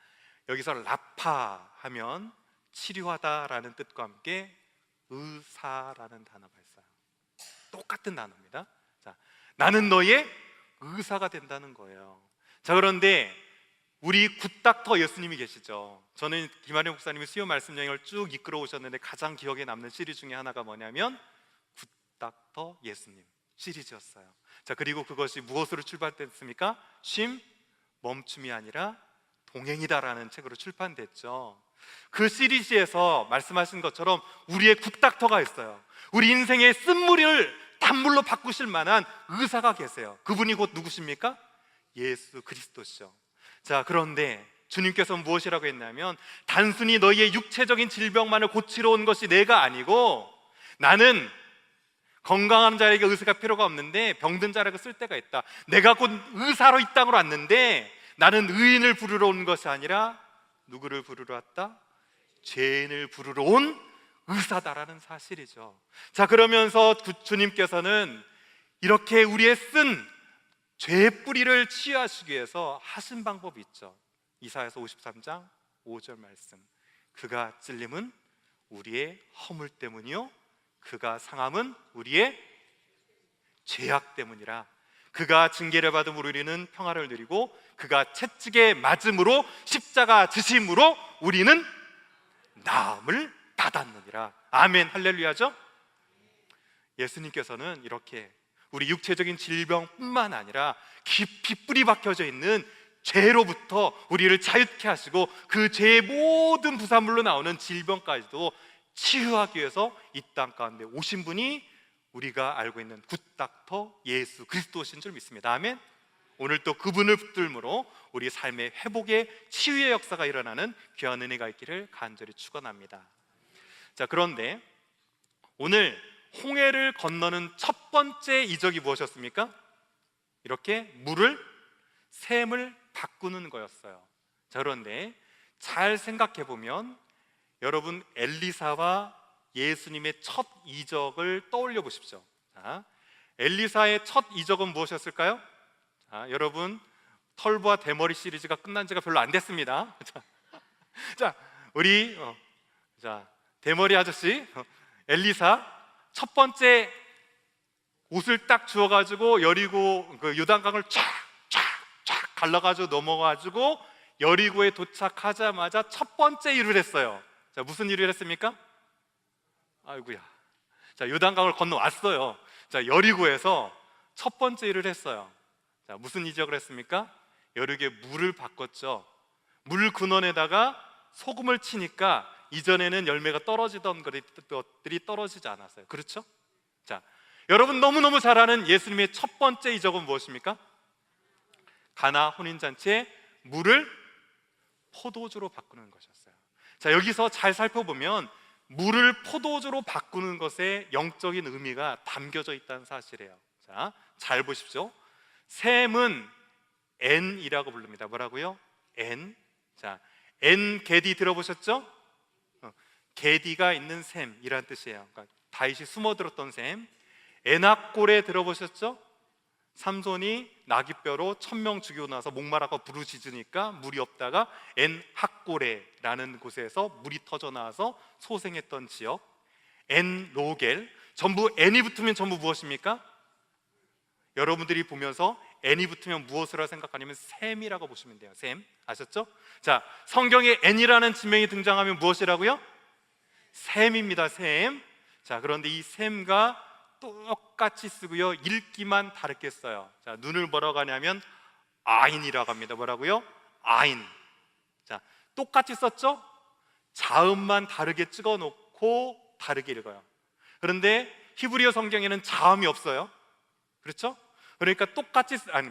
여기서 라파 하면 치료하다라는 뜻과 함께 의사라는 단어가 있어요. 똑같은 단어입니다. 자, 나는 너의 의사가 된다는 거예요. 자, 그런데 우리 굿닥터 예수님이 계시죠. 저는 김한영 목사님이 수요 말씀 여행을 쭉 이끌어 오셨는데 가장 기억에 남는 시리즈 중에 하나가 뭐냐면 굿닥터 예수님 시리즈였어요. 자, 그리고 그것이 무엇으로 출발됐습니까? 쉼, 멈춤이 아니라 동행이다라는 책으로 출판됐죠. 그 시리즈에서 말씀하신 것처럼 우리의 굿닥터가 있어요. 우리 인생의 쓴물을 단물로 바꾸실 만한 의사가 계세요. 그분이 곧 누구십니까? 예수 그리스도시죠. 자, 그런데 주님께서 무엇이라고 했냐면 단순히 너희의 육체적인 질병만을 고치러 온 것이 내가 아니고 나는 건강한 자에게 의사가 필요가 없는데 병든 자에게 쓸 때가 있다. 내가 곧 의사로 이 땅으로 왔는데 나는 의인을 부르러 온 것이 아니라 누구를 부르러 왔다? 죄인을 부르러 온 의사다라는 사실이죠. 자, 그러면서 주님께서는 이렇게 우리의 쓴 죄의 뿌리를 치유하시기 위해서 하신 방법이 있죠. 이사야서 53장 5절 말씀. 그가 찔림은 우리의 허물 때문이요 그가 상함은 우리의 죄악 때문이라. 그가 징계를 받음으로 우리는 평화를 누리고 그가 채찍에 맞음으로 십자가 지심으로 우리는 나음을 받았느니라. 아멘, 할렐루야죠. 예수님께서는 이렇게 우리 육체적인 질병뿐만 아니라 깊이 뿌리 박혀져 있는 죄로부터 우리를 자유케 하시고 그 죄의 모든 부산물로 나오는 질병까지도 치유하기 위해서 이 땅 가운데 오신 분이 우리가 알고 있는 굿닥터 예수 그리스도신 줄 믿습니다. 아멘. 오늘 또 그분을 붙들므로 우리 삶의 회복의 치유의 역사가 일어나는 귀한 은혜가 있기를 간절히 축원합니다. 자, 그런데 오늘 홍해를 건너는 첫 번째 이적이 무엇이었습니까? 이렇게 샘을 바꾸는 거였어요. 자, 그런데 잘 생각해 보면 여러분 엘리사와 예수님의 첫 이적을 떠올려 보십시오. 자, 엘리사의 첫 이적은 무엇이었을까요? 자, 여러분 털보와 대머리 시리즈가 끝난 지가 별로 안 됐습니다. 자, 우리 대머리 아저씨 엘리사 첫 번째 옷을 딱 주워가지고 여리고 그 요단강을 쫙 갈라가지고 넘어가지고 여리고에 도착하자마자 첫 번째 일을 했어요. 자, 무슨 일을 했습니까? 아이고야. 자, 요단강을 건너왔어요. 자, 여리고에서 첫 번째 일을 했어요. 자, 무슨 이적을 했습니까? 여리고에 물을 바꿨죠. 물 근원에다가 소금을 치니까 이전에는 열매가 떨어지던 것들이 떨어지지 않았어요. 그렇죠? 자, 여러분 너무너무 잘 아는 예수님의 첫 번째 이적은 무엇입니까? 가나 혼인잔치에 물을 포도주로 바꾸는 것이었어요. 자, 여기서 잘 살펴보면 물을 포도주로 바꾸는 것에 영적인 의미가 담겨져 있다는 사실이에요. 자, 잘 보십시오. 샘은 엔이라고 부릅니다. 뭐라고요? 엔. 자, 엔게디 들어보셨죠? 게디가 있는 샘이란 뜻이에요. 그러니까 다윗이 숨어들었던 샘. 에낙골에 들어보셨죠? 삼손이 나귀뼈로 1000명 죽이고 나서 목마라고 부르짖으니까 물이 없다가 엔학골에라는 곳에서 물이 터져 나와서 소생했던 지역. 엔로겔. 전부 N이 붙으면 전부 무엇입니까? 여러분들이 보면서 N이 붙으면 무엇으로 생각하냐면 샘이라고 보시면 돼요. 샘. 아셨죠? 자, 성경에 N이라는 지명이 등장하면 무엇이라고요? 샘입니다. 샘. 자, 그런데 이 샘과 똑같이 쓰고요, 읽기만 다르게 써요. 자, 눈을 뭐라고 하냐면 아인이라고 합니다. 뭐라고요? 아인. 자, 똑같이 썼죠? 자음만 다르게 찍어 놓고 다르게 읽어요. 그런데 히브리어 성경에는 자음이 없어요. 그렇죠? 그러니까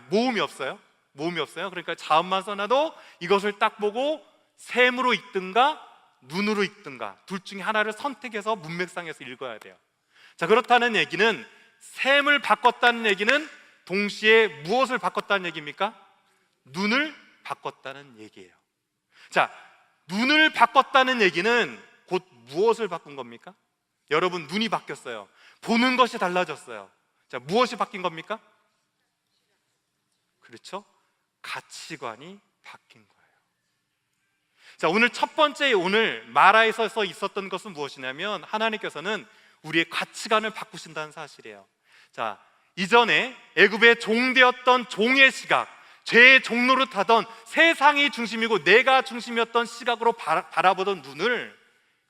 모음이 없어요. 그러니까 자음만 써놔도 이것을 딱 보고 샘으로 읽든가 눈으로 읽든가 둘 중에 하나를 선택해서 문맥상에서 읽어야 돼요. 자, 그렇다는 얘기는 샘을 바꿨다는 얘기는 동시에 무엇을 바꿨다는 얘기입니까? 눈을 바꿨다는 얘기예요. 자, 눈을 바꿨다는 얘기는 곧 무엇을 바꾼 겁니까? 여러분, 눈이 바뀌었어요. 보는 것이 달라졌어요. 자, 무엇이 바뀐 겁니까? 그렇죠? 가치관이 바뀐 거예요. 자, 오늘 첫 번째 마라에서 있었던 것은 무엇이냐면 하나님께서는 우리의 가치관을 바꾸신다는 사실이에요. 자, 이전에 애굽의 종되었던 종의 시각, 죄의 종로로 타던 세상이 중심이고 내가 중심이었던 시각으로 바라보던 눈을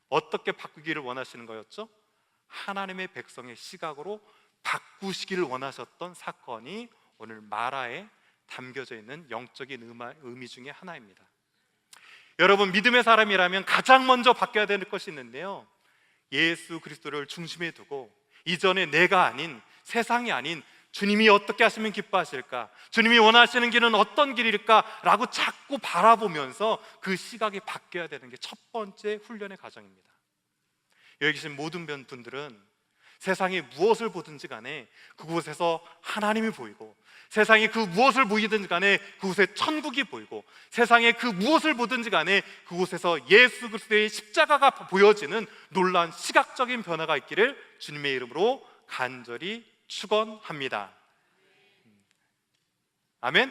어떻게 바꾸기를 원하시는 거였죠? 하나님의 백성의 시각으로 바꾸시기를 원하셨던 사건이 오늘 마라에 담겨져 있는 영적인 의미 중에 하나입니다. 여러분, 믿음의 사람이라면 가장 먼저 바뀌어야 될 것이 있는데요, 예수 그리스도를 중심에 두고 이전에 내가 아닌, 세상이 아닌 주님이 어떻게 하시면 기뻐하실까? 주님이 원하시는 길은 어떤 길일까? 라고 자꾸 바라보면서 그 시각이 바뀌어야 되는 게 첫 번째 훈련의 과정입니다. 여기 계신 모든 분들은 세상이 무엇을 보든지 간에 그곳에서 하나님이 보이고, 세상이 그 무엇을 보이든지 간에 그곳에 천국이 보이고, 세상에 그 무엇을 보든지 간에 그곳에서 예수 그리스도의 십자가가 보여지는 놀라운 시각적인 변화가 있기를 주님의 이름으로 간절히 축원합니다. 아멘.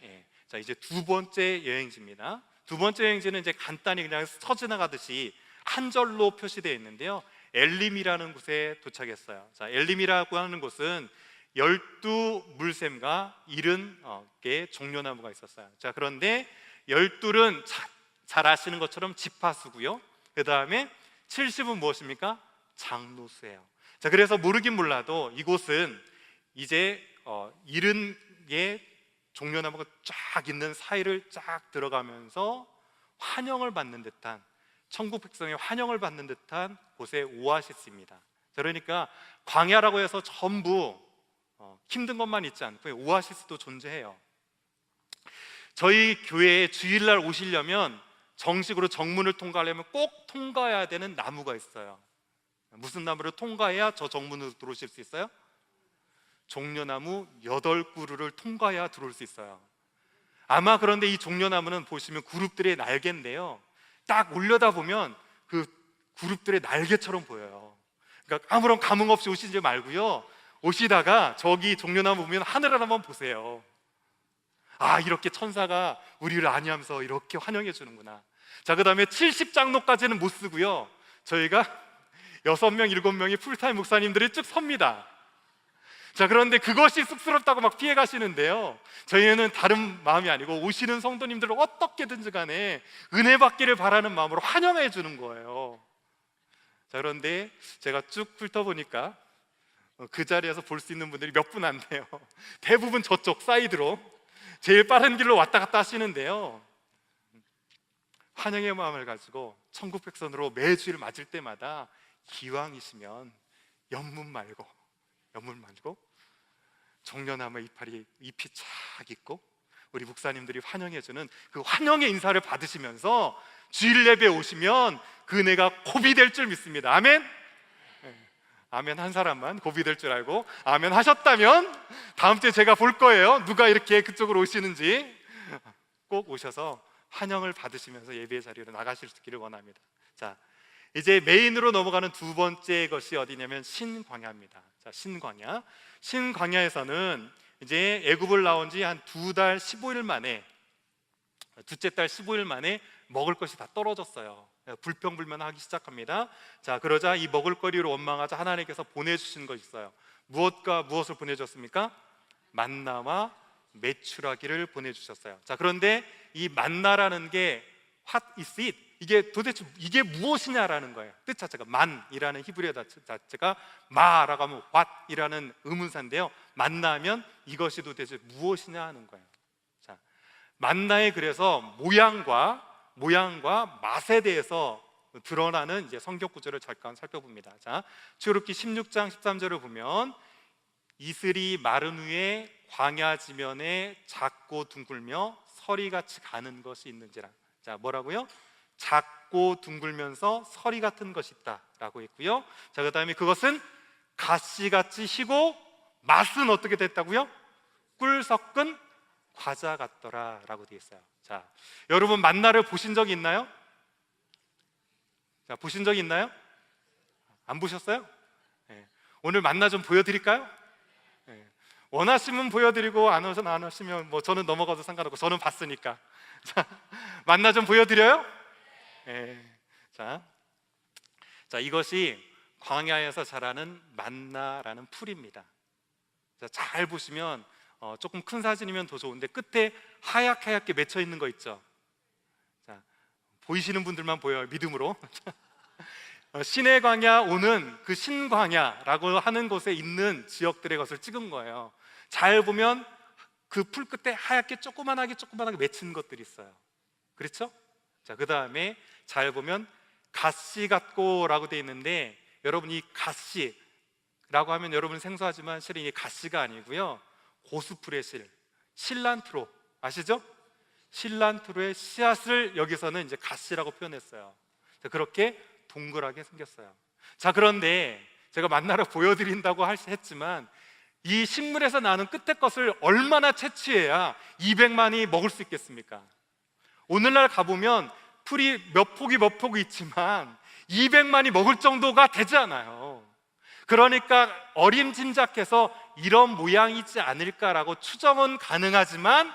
예. 자, 이제 두 번째 여행지입니다. 두 번째 여행지는 이제 간단히 그냥 스쳐 지나가듯이 한 절로 표시되어 있는데요, 엘림이라는 곳에 도착했어요. 자, 엘림이라고 하는 곳은 12물샘과 70개의 종려나무가 있었어요. 자, 그런데 12은 잘 아시는 것처럼 지파수고요, 그 다음에 70은 무엇입니까? 장로수예요. 자, 그래서 모르긴 몰라도 이곳은 이제 70개의 종려나무가 쫙 있는 사이를 쫙 들어가면서 환영을 받는 듯한, 천국 백성의 환영을 받는 듯한 곳의 오아시스입니다. 그러니까 광야라고 해서 전부 힘든 것만 있지 않고 오아시스도 존재해요. 저희 교회에 주일날 오시려면 정식으로 정문을 통과하려면 꼭 통과해야 되는 나무가 있어요. 무슨 나무를 통과해야 저 정문으로 들어오실 수 있어요? 종려나무 8그루를 통과해야 들어올 수 있어요. 아마 그런데 이 종려나무는 보시면 그룹들의 날개인데요, 딱 올려다보면 그 그룹들의 날개처럼 보여요. 그러니까 아무런 감흥 없이 오시지 말고요, 오시다가 저기 종려나무 보면 하늘을 한번 보세요. 아, 이렇게 천사가 우리를 안위하면서 이렇게 환영해 주는구나. 자, 그 다음에 70장로까지는 못 쓰고요, 저희가 6명, 7명이 풀타임 목사님들이 쭉 섭니다. 자, 그런데 그것이 쑥스럽다고 막 피해 가시는데요, 저희는 다른 마음이 아니고 오시는 성도님들을 어떻게든지 간에 은혜 받기를 바라는 마음으로 환영해 주는 거예요. 자, 그런데 제가 쭉 훑어보니까 그 자리에서 볼 수 있는 분들이 몇 분 안 돼요. 대부분 저쪽 사이드로 제일 빠른 길로 왔다 갔다 하시는데요, 환영의 마음을 가지고 천국 백성으로 매주일 맞을 때마다 기왕이시면 연문 말고 종려나무 잎이 쫙 있고 우리 목사님들이 환영해주는 그 환영의 인사를 받으시면서 주일 예배에 오시면 그 은혜가 고비될 줄 믿습니다. 아멘. 아멘 한 사람만 고비될 줄 알고 아멘 하셨다면 다음 주에 제가 볼 거예요. 누가 이렇게 그쪽으로 오시는지 꼭 오셔서 환영을 받으시면서 예배의 자리로 나가실 수 있기를 원합니다. 자, 이제 메인으로 넘어가는 두 번째 것이 어디냐면 신광야입니다. 자, 신광야에서는 이제 애굽을 나온 지 한 2달 15일 만에, 둘째 달 15일 만에 먹을 것이 다 떨어졌어요. 불평불만하기 시작합니다. 자, 그러자 이 먹을거리로 원망하자 하나님께서 보내주신 것이 있어요. 무엇을 보내주셨습니까? 만나와 메추라기를 보내주셨어요. 자, 그런데 이 만나라는 게 what is it? 이게 도대체 이게 무엇이냐라는 거예요. 뜻 자체가 만이라는 히브리어 자체가 마라고 하면 what이라는 의문사인데요, 만나면 이것이 도대체 무엇이냐 하는 거예요. 자, 만나의 그래서 모양과 맛에 대해서 드러나는 이제 성경 구절을 잠깐 살펴봅니다. 자, 출애굽기 16장 13절을 보면 이슬이 마른 후에 광야 지면에 작고 둥글며 서리같이 가는 것이 있는지라. 자, 뭐라고요? 작고 둥글면서 서리 같은 것이 있다라고 했고요. 자, 그 다음에 그것은 가시같이 희고 맛은 어떻게 됐다고요? 꿀 섞은 과자 같더라 라고 되어 있어요. 자, 여러분 만나를 보신 적이 있나요? 자, 보신 적이 있나요? 안 보셨어요? 네. 오늘 만나 좀 보여드릴까요? 네. 원하시면 보여드리고 안 하시면 뭐 저는 넘어가도 상관없고 저는 봤으니까. 자, 만나 좀 보여드려요? 네. 자, 이것이 광야에서 자라는 만나라는 풀입니다. 자, 잘 보시면 조금 큰 사진이면 더 좋은데 끝에 하얗게 맺혀 있는 거 있죠? 자, 보이시는 분들만 보여요, 믿음으로. 신의 광야 오는 그 신광야라고 하는 곳에 있는 지역들의 것을 찍은 거예요. 잘 보면 그 풀 끝에 하얗게 조그만하게 맺힌 것들이 있어요. 그렇죠? 자, 그 다음에 잘 보면 가시 같고라고 되어 있는데, 여러분 이 가시, 라고 하면 여러분 생소하지만 실은 이게 가시가 아니고요, 고수풀의 실란트로 아시죠? 실란트로의 씨앗을 여기서는 이제 가시라고 표현했어요. 그렇게 동그랗게 생겼어요. 자, 그런데 제가 만나러 보여드린다고 했지만 이 식물에서 나는 끝에 것을 얼마나 채취해야 200만이 먹을 수 있겠습니까? 오늘날 가보면 풀이 몇 폭이 있지만 200만이 먹을 정도가 되지 않아요. 그러니까 어림짐작해서 이런 모양이지 않을까라고 추정은 가능하지만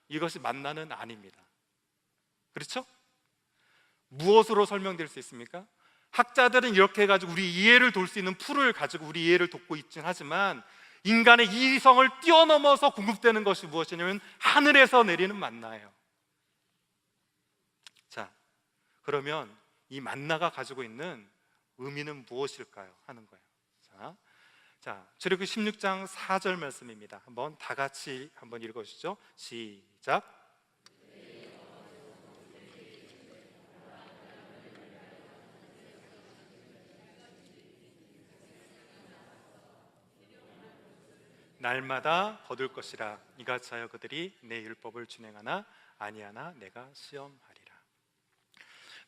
이것이 만나는 아닙니다. 그렇죠? 무엇으로 설명될 수 있습니까? 학자들은 이렇게 해가지고 우리 이해를 돕을 수 있는 풀을 가지고 우리 이해를 돕고 있긴 하지만 인간의 이성을 뛰어넘어서 공급되는 것이 무엇이냐면 하늘에서 내리는 만나예요. 자, 그러면 이 만나가 가지고 있는 의미는 무엇일까요? 하는 거예요. 자, 출애굽기 16장 4절 말씀입니다. 한번 다 같이 한번 읽어주시죠. 시작. 날마다 거둘 것이라. 이같이 하여 그들이 내 율법을 준행하나 아니하나 내가 시험하리라.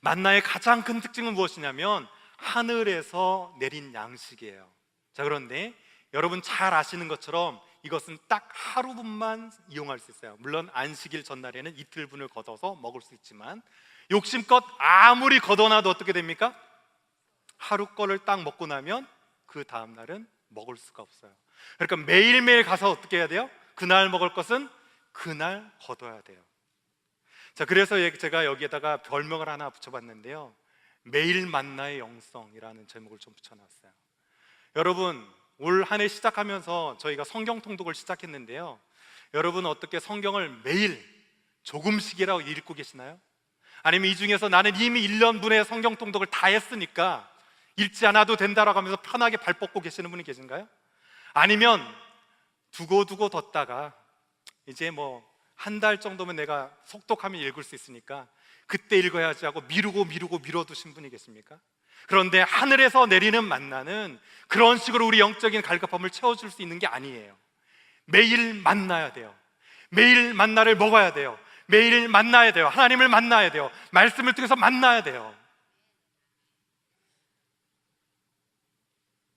만나의 가장 큰 특징은 무엇이냐면 하늘에서 내린 양식이에요. 자, 그런데 여러분 잘 아시는 것처럼 이것은 딱 하루분만 이용할 수 있어요. 물론 안식일 전날에는 이틀분을 걷어서 먹을 수 있지만 욕심껏 아무리 걷어놔도 어떻게 됩니까? 하루 거를 딱 먹고 나면 그 다음 날은 먹을 수가 없어요. 그러니까 매일매일 가서 어떻게 해야 돼요? 그날 먹을 것은 그날 걷어야 돼요. 자, 그래서 제가 여기에다가 별명을 하나 붙여봤는데요, 매일 만나의 영성이라는 제목을 좀 붙여놨어요. 여러분, 올 한 해 시작하면서 저희가 성경 통독을 시작했는데요, 여러분 어떻게 성경을 매일 조금씩이라도 읽고 계시나요? 아니면 이 중에서 나는 이미 1년분의 성경 통독을 다 했으니까 읽지 않아도 된다라고 하면서 편하게 발 뻗고 계시는 분이 계신가요? 아니면 두고 뒀다가 이제 뭐 한 달 정도면 내가 속독하면 읽을 수 있으니까 그때 읽어야지 하고 미뤄두신 분이 계십니까? 그런데 하늘에서 내리는 만나는 그런 식으로 우리 영적인 갈급함을 채워줄 수 있는 게 아니에요. 매일 만나야 돼요. 매일 만나를 먹어야 돼요. 매일 만나야 돼요. 하나님을 만나야 돼요. 말씀을 통해서 만나야 돼요.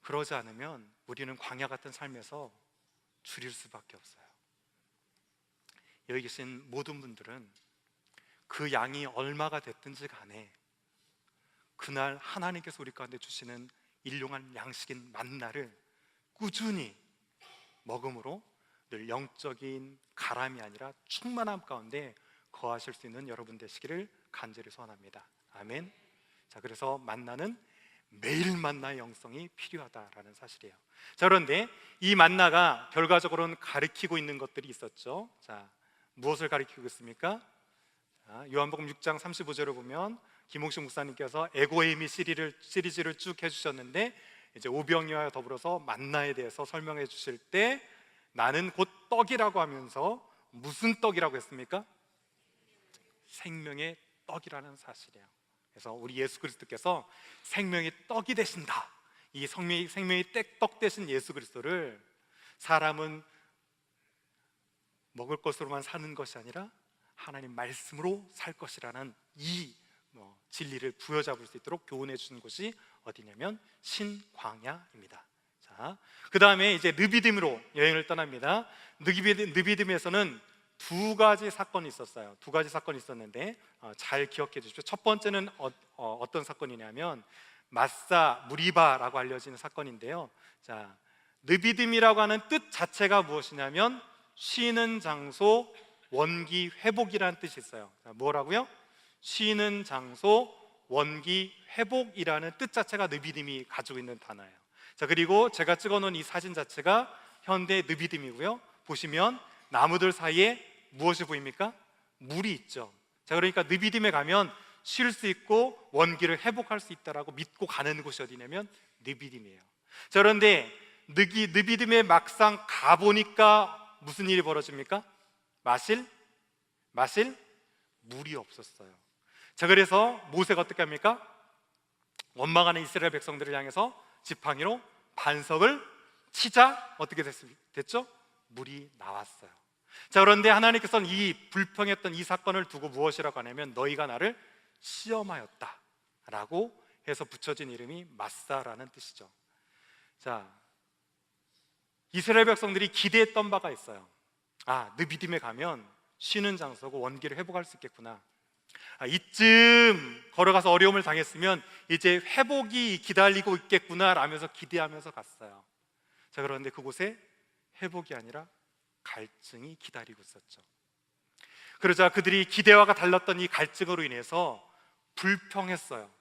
그러지 않으면 우리는 광야 같은 삶에서 줄일 수밖에 없어요. 여기 계신 모든 분들은 그 양이 얼마가 됐든지 간에 그날 하나님께서 우리 가운데 주시는 일용할 양식인 만나를 꾸준히 먹음으로 늘 영적인 가람이 아니라 충만함 가운데 거하실 수 있는 여러분 되시기를 간절히 소원합니다. 아멘. 자, 그래서 만나는 매일 만나의 영성이 필요하다라는 사실이에요. 자, 그런데 이 만나가 결과적으로는 가리키고 있는 것들이 있었죠. 자, 무엇을 가리키고 있습니까? 자, 요한복음 6장 35절을 보면 김홍식 목사님께서 에고에이미 시리즈를 쭉 해주셨는데 이제 오병이와 더불어서 만나에 대해서 설명해 주실 때 나는 곧 떡이라고 하면서 무슨 떡이라고 했습니까? 생명의 떡이라는 사실이에요. 그래서 우리 예수 그리스도께서 생명의 떡이 되신다, 이 생명의 떡 되신 예수 그리스도를 사람은 먹을 것으로만 사는 것이 아니라 하나님 말씀으로 살 것이라는 이 진리를 부여잡을 수 있도록 교훈해 주는 곳이 어디냐면 신광야입니다. 자, 그 다음에 이제 느비딤으로 여행을 떠납니다. 느비딤에서는 두 가지 사건이 있었어요. 두 가지 사건이 있었는데 잘 기억해 주십시오. 첫 번째는 어떤 사건이냐면 마사 무리바라고 알려지는 사건인데요. 자, 느비딤이라고 하는 뜻 자체가 무엇이냐면 쉬는 장소, 원기 회복이라는 뜻이 있어요. 자, 뭐라고요? 쉬는 장소, 원기 회복이라는 뜻 자체가 느비딤이 가지고 있는 단어예요. 자, 그리고 제가 찍어놓은 이 사진 자체가 현대 느비딤이고요. 보시면 나무들 사이에 무엇이 보입니까? 물이 있죠. 자, 그러니까 느비딤에 가면 쉴 수 있고 원기를 회복할 수 있다라고 믿고 가는 곳이 어디냐면 느비딤이에요. 자, 그런데 느비딤에 막상 가보니까 무슨 일이 벌어집니까? 마실 물이 없었어요. 자, 그래서 모세가 어떻게 합니까? 원망하는 이스라엘 백성들을 향해서 지팡이로 반석을 치자 어떻게 됐죠? 물이 나왔어요. 자, 그런데 하나님께서는 이 불평했던 이 사건을 두고 무엇이라고 하냐면 너희가 나를 시험하였다 라고 해서 붙여진 이름이 마사라는 뜻이죠. 자, 이스라엘 백성들이 기대했던 바가 있어요. 느비딤에 가면 쉬는 장소고 원기를 회복할 수 있겠구나. 이쯤 걸어가서 어려움을 당했으면 이제 회복이 기다리고 있겠구나 라면서 기대하면서 갔어요. 자, 그런데 그곳에 회복이 아니라 갈증이 기다리고 있었죠. 그러자 그들이 기대와가 달랐던 이 갈증으로 인해서 불평했어요.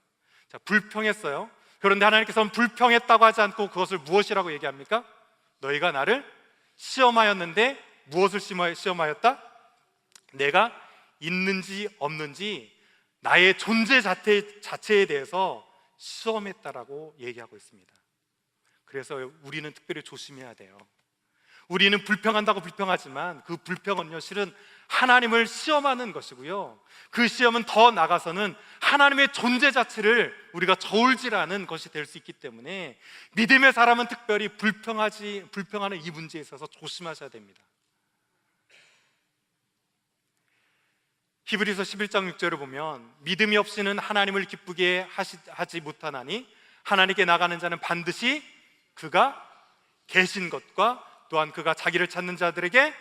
자, 불평했어요. 그런데 하나님께서는 불평했다고 하지 않고 그것을 무엇이라고 얘기합니까? 너희가 나를 시험하였는데 무엇을 시험하였다? 내가 있는지 없는지 나의 존재 자체에 대해서 시험했다라고 얘기하고 있습니다. 그래서 우리는 특별히 조심해야 돼요. 우리는 불평한다고 불평하지만 그 불평은요 실은 하나님을 시험하는 것이고요, 그 시험은 더 나아가서는 하나님의 존재 자체를 우리가 저울질하는 것이 될 수 있기 때문에 믿음의 사람은 특별히 불평하는 이 문제에 있어서 조심하셔야 됩니다. 히브리서 11장 6절을 보면 믿음이 없이는 하나님을 기쁘게 하지 못하나니 하나님께 나가는 자는 반드시 그가 계신 것과 또한 그가 자기를 찾는 자들에게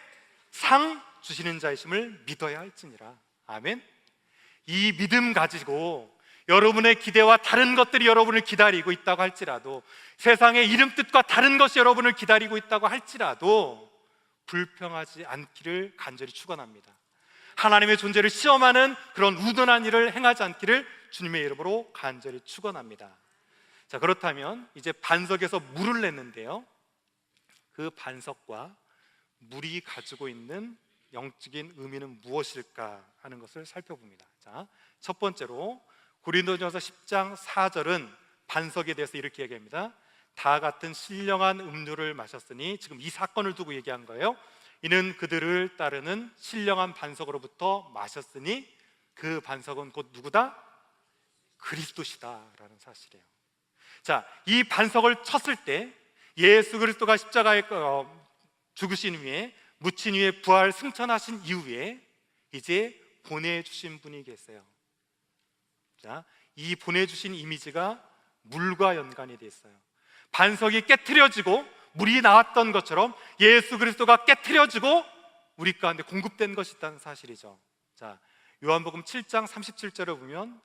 상 주시는 자이심을 믿어야 할지니라. 아멘. 이 믿음 가지고 여러분의 기대와 다른 것들이 여러분을 기다리고 있다고 할지라도, 세상의 이름 뜻과 다른 것이 여러분을 기다리고 있다고 할지라도 불평하지 않기를 간절히 축원합니다. 하나님의 존재를 시험하는 그런 우둔한 일을 행하지 않기를 주님의 이름으로 간절히 축원합니다. 자, 그렇다면 이제 반석에서 물을 냈는데요, 그 반석과 물이 가지고 있는 영적인 의미는 무엇일까 하는 것을 살펴봅니다. 자, 첫 번째로 고린도전서 10장 4절은 반석에 대해서 이렇게 얘기합니다. 다 같은 신령한 음료를 마셨으니, 지금 이 사건을 두고 얘기한 거예요. 이는 그들을 따르는 신령한 반석으로부터 마셨으니 그 반석은 곧 누구다? 그리스도시다 라는 사실이에요. 자, 이 반석을 쳤을 때 예수 그리스도가 십자가에 죽으신 후에, 묻힌 후에 부활 승천하신 이후에 이제 보내주신 분이 계세요. 자, 이 보내주신 이미지가 물과 연관이 되어 있어요. 반석이 깨트려지고 물이 나왔던 것처럼 예수 그리스도가 깨트려지고 우리 가운데 공급된 것이 있다는 사실이죠. 자, 요한복음 7장 37절을 보면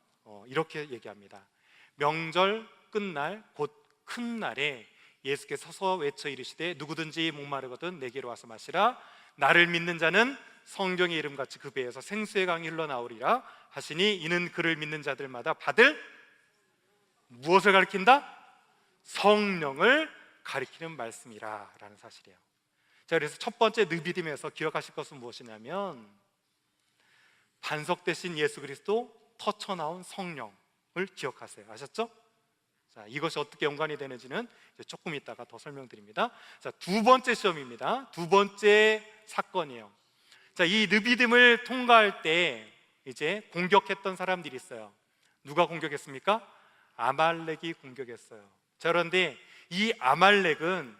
이렇게 얘기합니다. 명절 끝날 곧 큰 날에 예수께서 서서 외쳐 이르시되 누구든지 목마르거든 내게로 와서 마시라. 나를 믿는 자는 성경의 이름같이 그 배에서 생수의 강이 흘러나오리라 하시니, 이는 그를 믿는 자들마다 받을 무엇을 가리킨다? 성령을 가리키는 말씀이라 라는 사실이에요. 자, 그래서 첫 번째 느비딤에서 기억하실 것은 무엇이냐면 반석 대신 예수 그리스도, 터쳐나온 성령을 기억하세요. 아셨죠? 자, 이것이 어떻게 연관이 되는지는 이제 조금 있다가 더 설명드립니다. 자, 두 번째 시험입니다. 두 번째 사건이에요. 자, 이 느비딤을 통과할 때 이제 공격했던 사람들이 있어요. 누가 공격했습니까? 아말렉이 공격했어요. 자, 그런데 이 아말렉은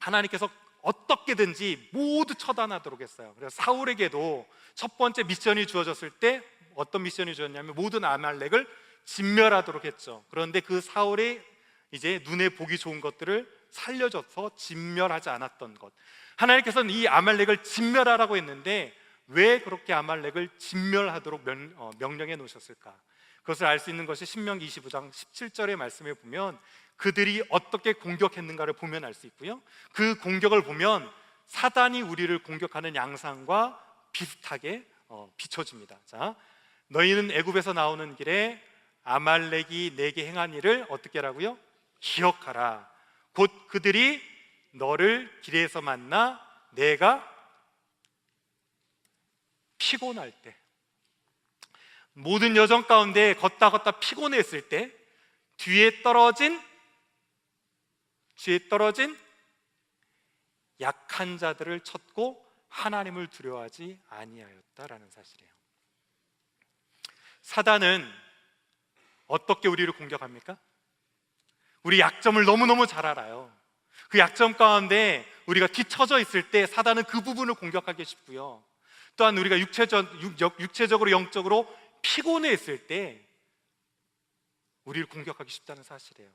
하나님께서 어떻게든지 모두 처단하도록 했어요. 그래서 사울에게도 첫 번째 미션이 주어졌을 때 어떤 미션이 주어졌냐면 모든 아말렉을 진멸하도록 했죠. 그런데 그 사울이 이제 눈에 보기 좋은 것들을 살려줘서 진멸하지 않았던 것, 하나님께서는 이 아말렉을 진멸하라고 했는데 왜 그렇게 아말렉을 진멸하도록 명령해 놓으셨을까? 그것을 알 수 있는 것이 신명기 25장 17절의 말씀에 보면 그들이 어떻게 공격했는가를 보면 알 수 있고요, 그 공격을 보면 사단이 우리를 공격하는 양상과 비슷하게 비춰집니다. 자, 너희는 애굽에서 나오는 길에 아말렉이 내게 행한 일을 어떻게 하라고요? 기억하라. 곧 그들이 너를 길에서 만나 내가 피곤할 때, 모든 여정 가운데 걷다 피곤했을 때 뒤에 떨어진 약한 자들을 쳤고 하나님을 두려워하지 아니하였다라는 사실이에요. 사단은 어떻게 우리를 공격합니까? 우리 약점을 너무너무 잘 알아요. 그 약점 가운데 우리가 뒤처져 있을 때 사단은 그 부분을 공격하기 쉽고요. 또한 우리가 육체적으로 영적으로 피곤해 있을 때 우리를 공격하기 쉽다는 사실이에요.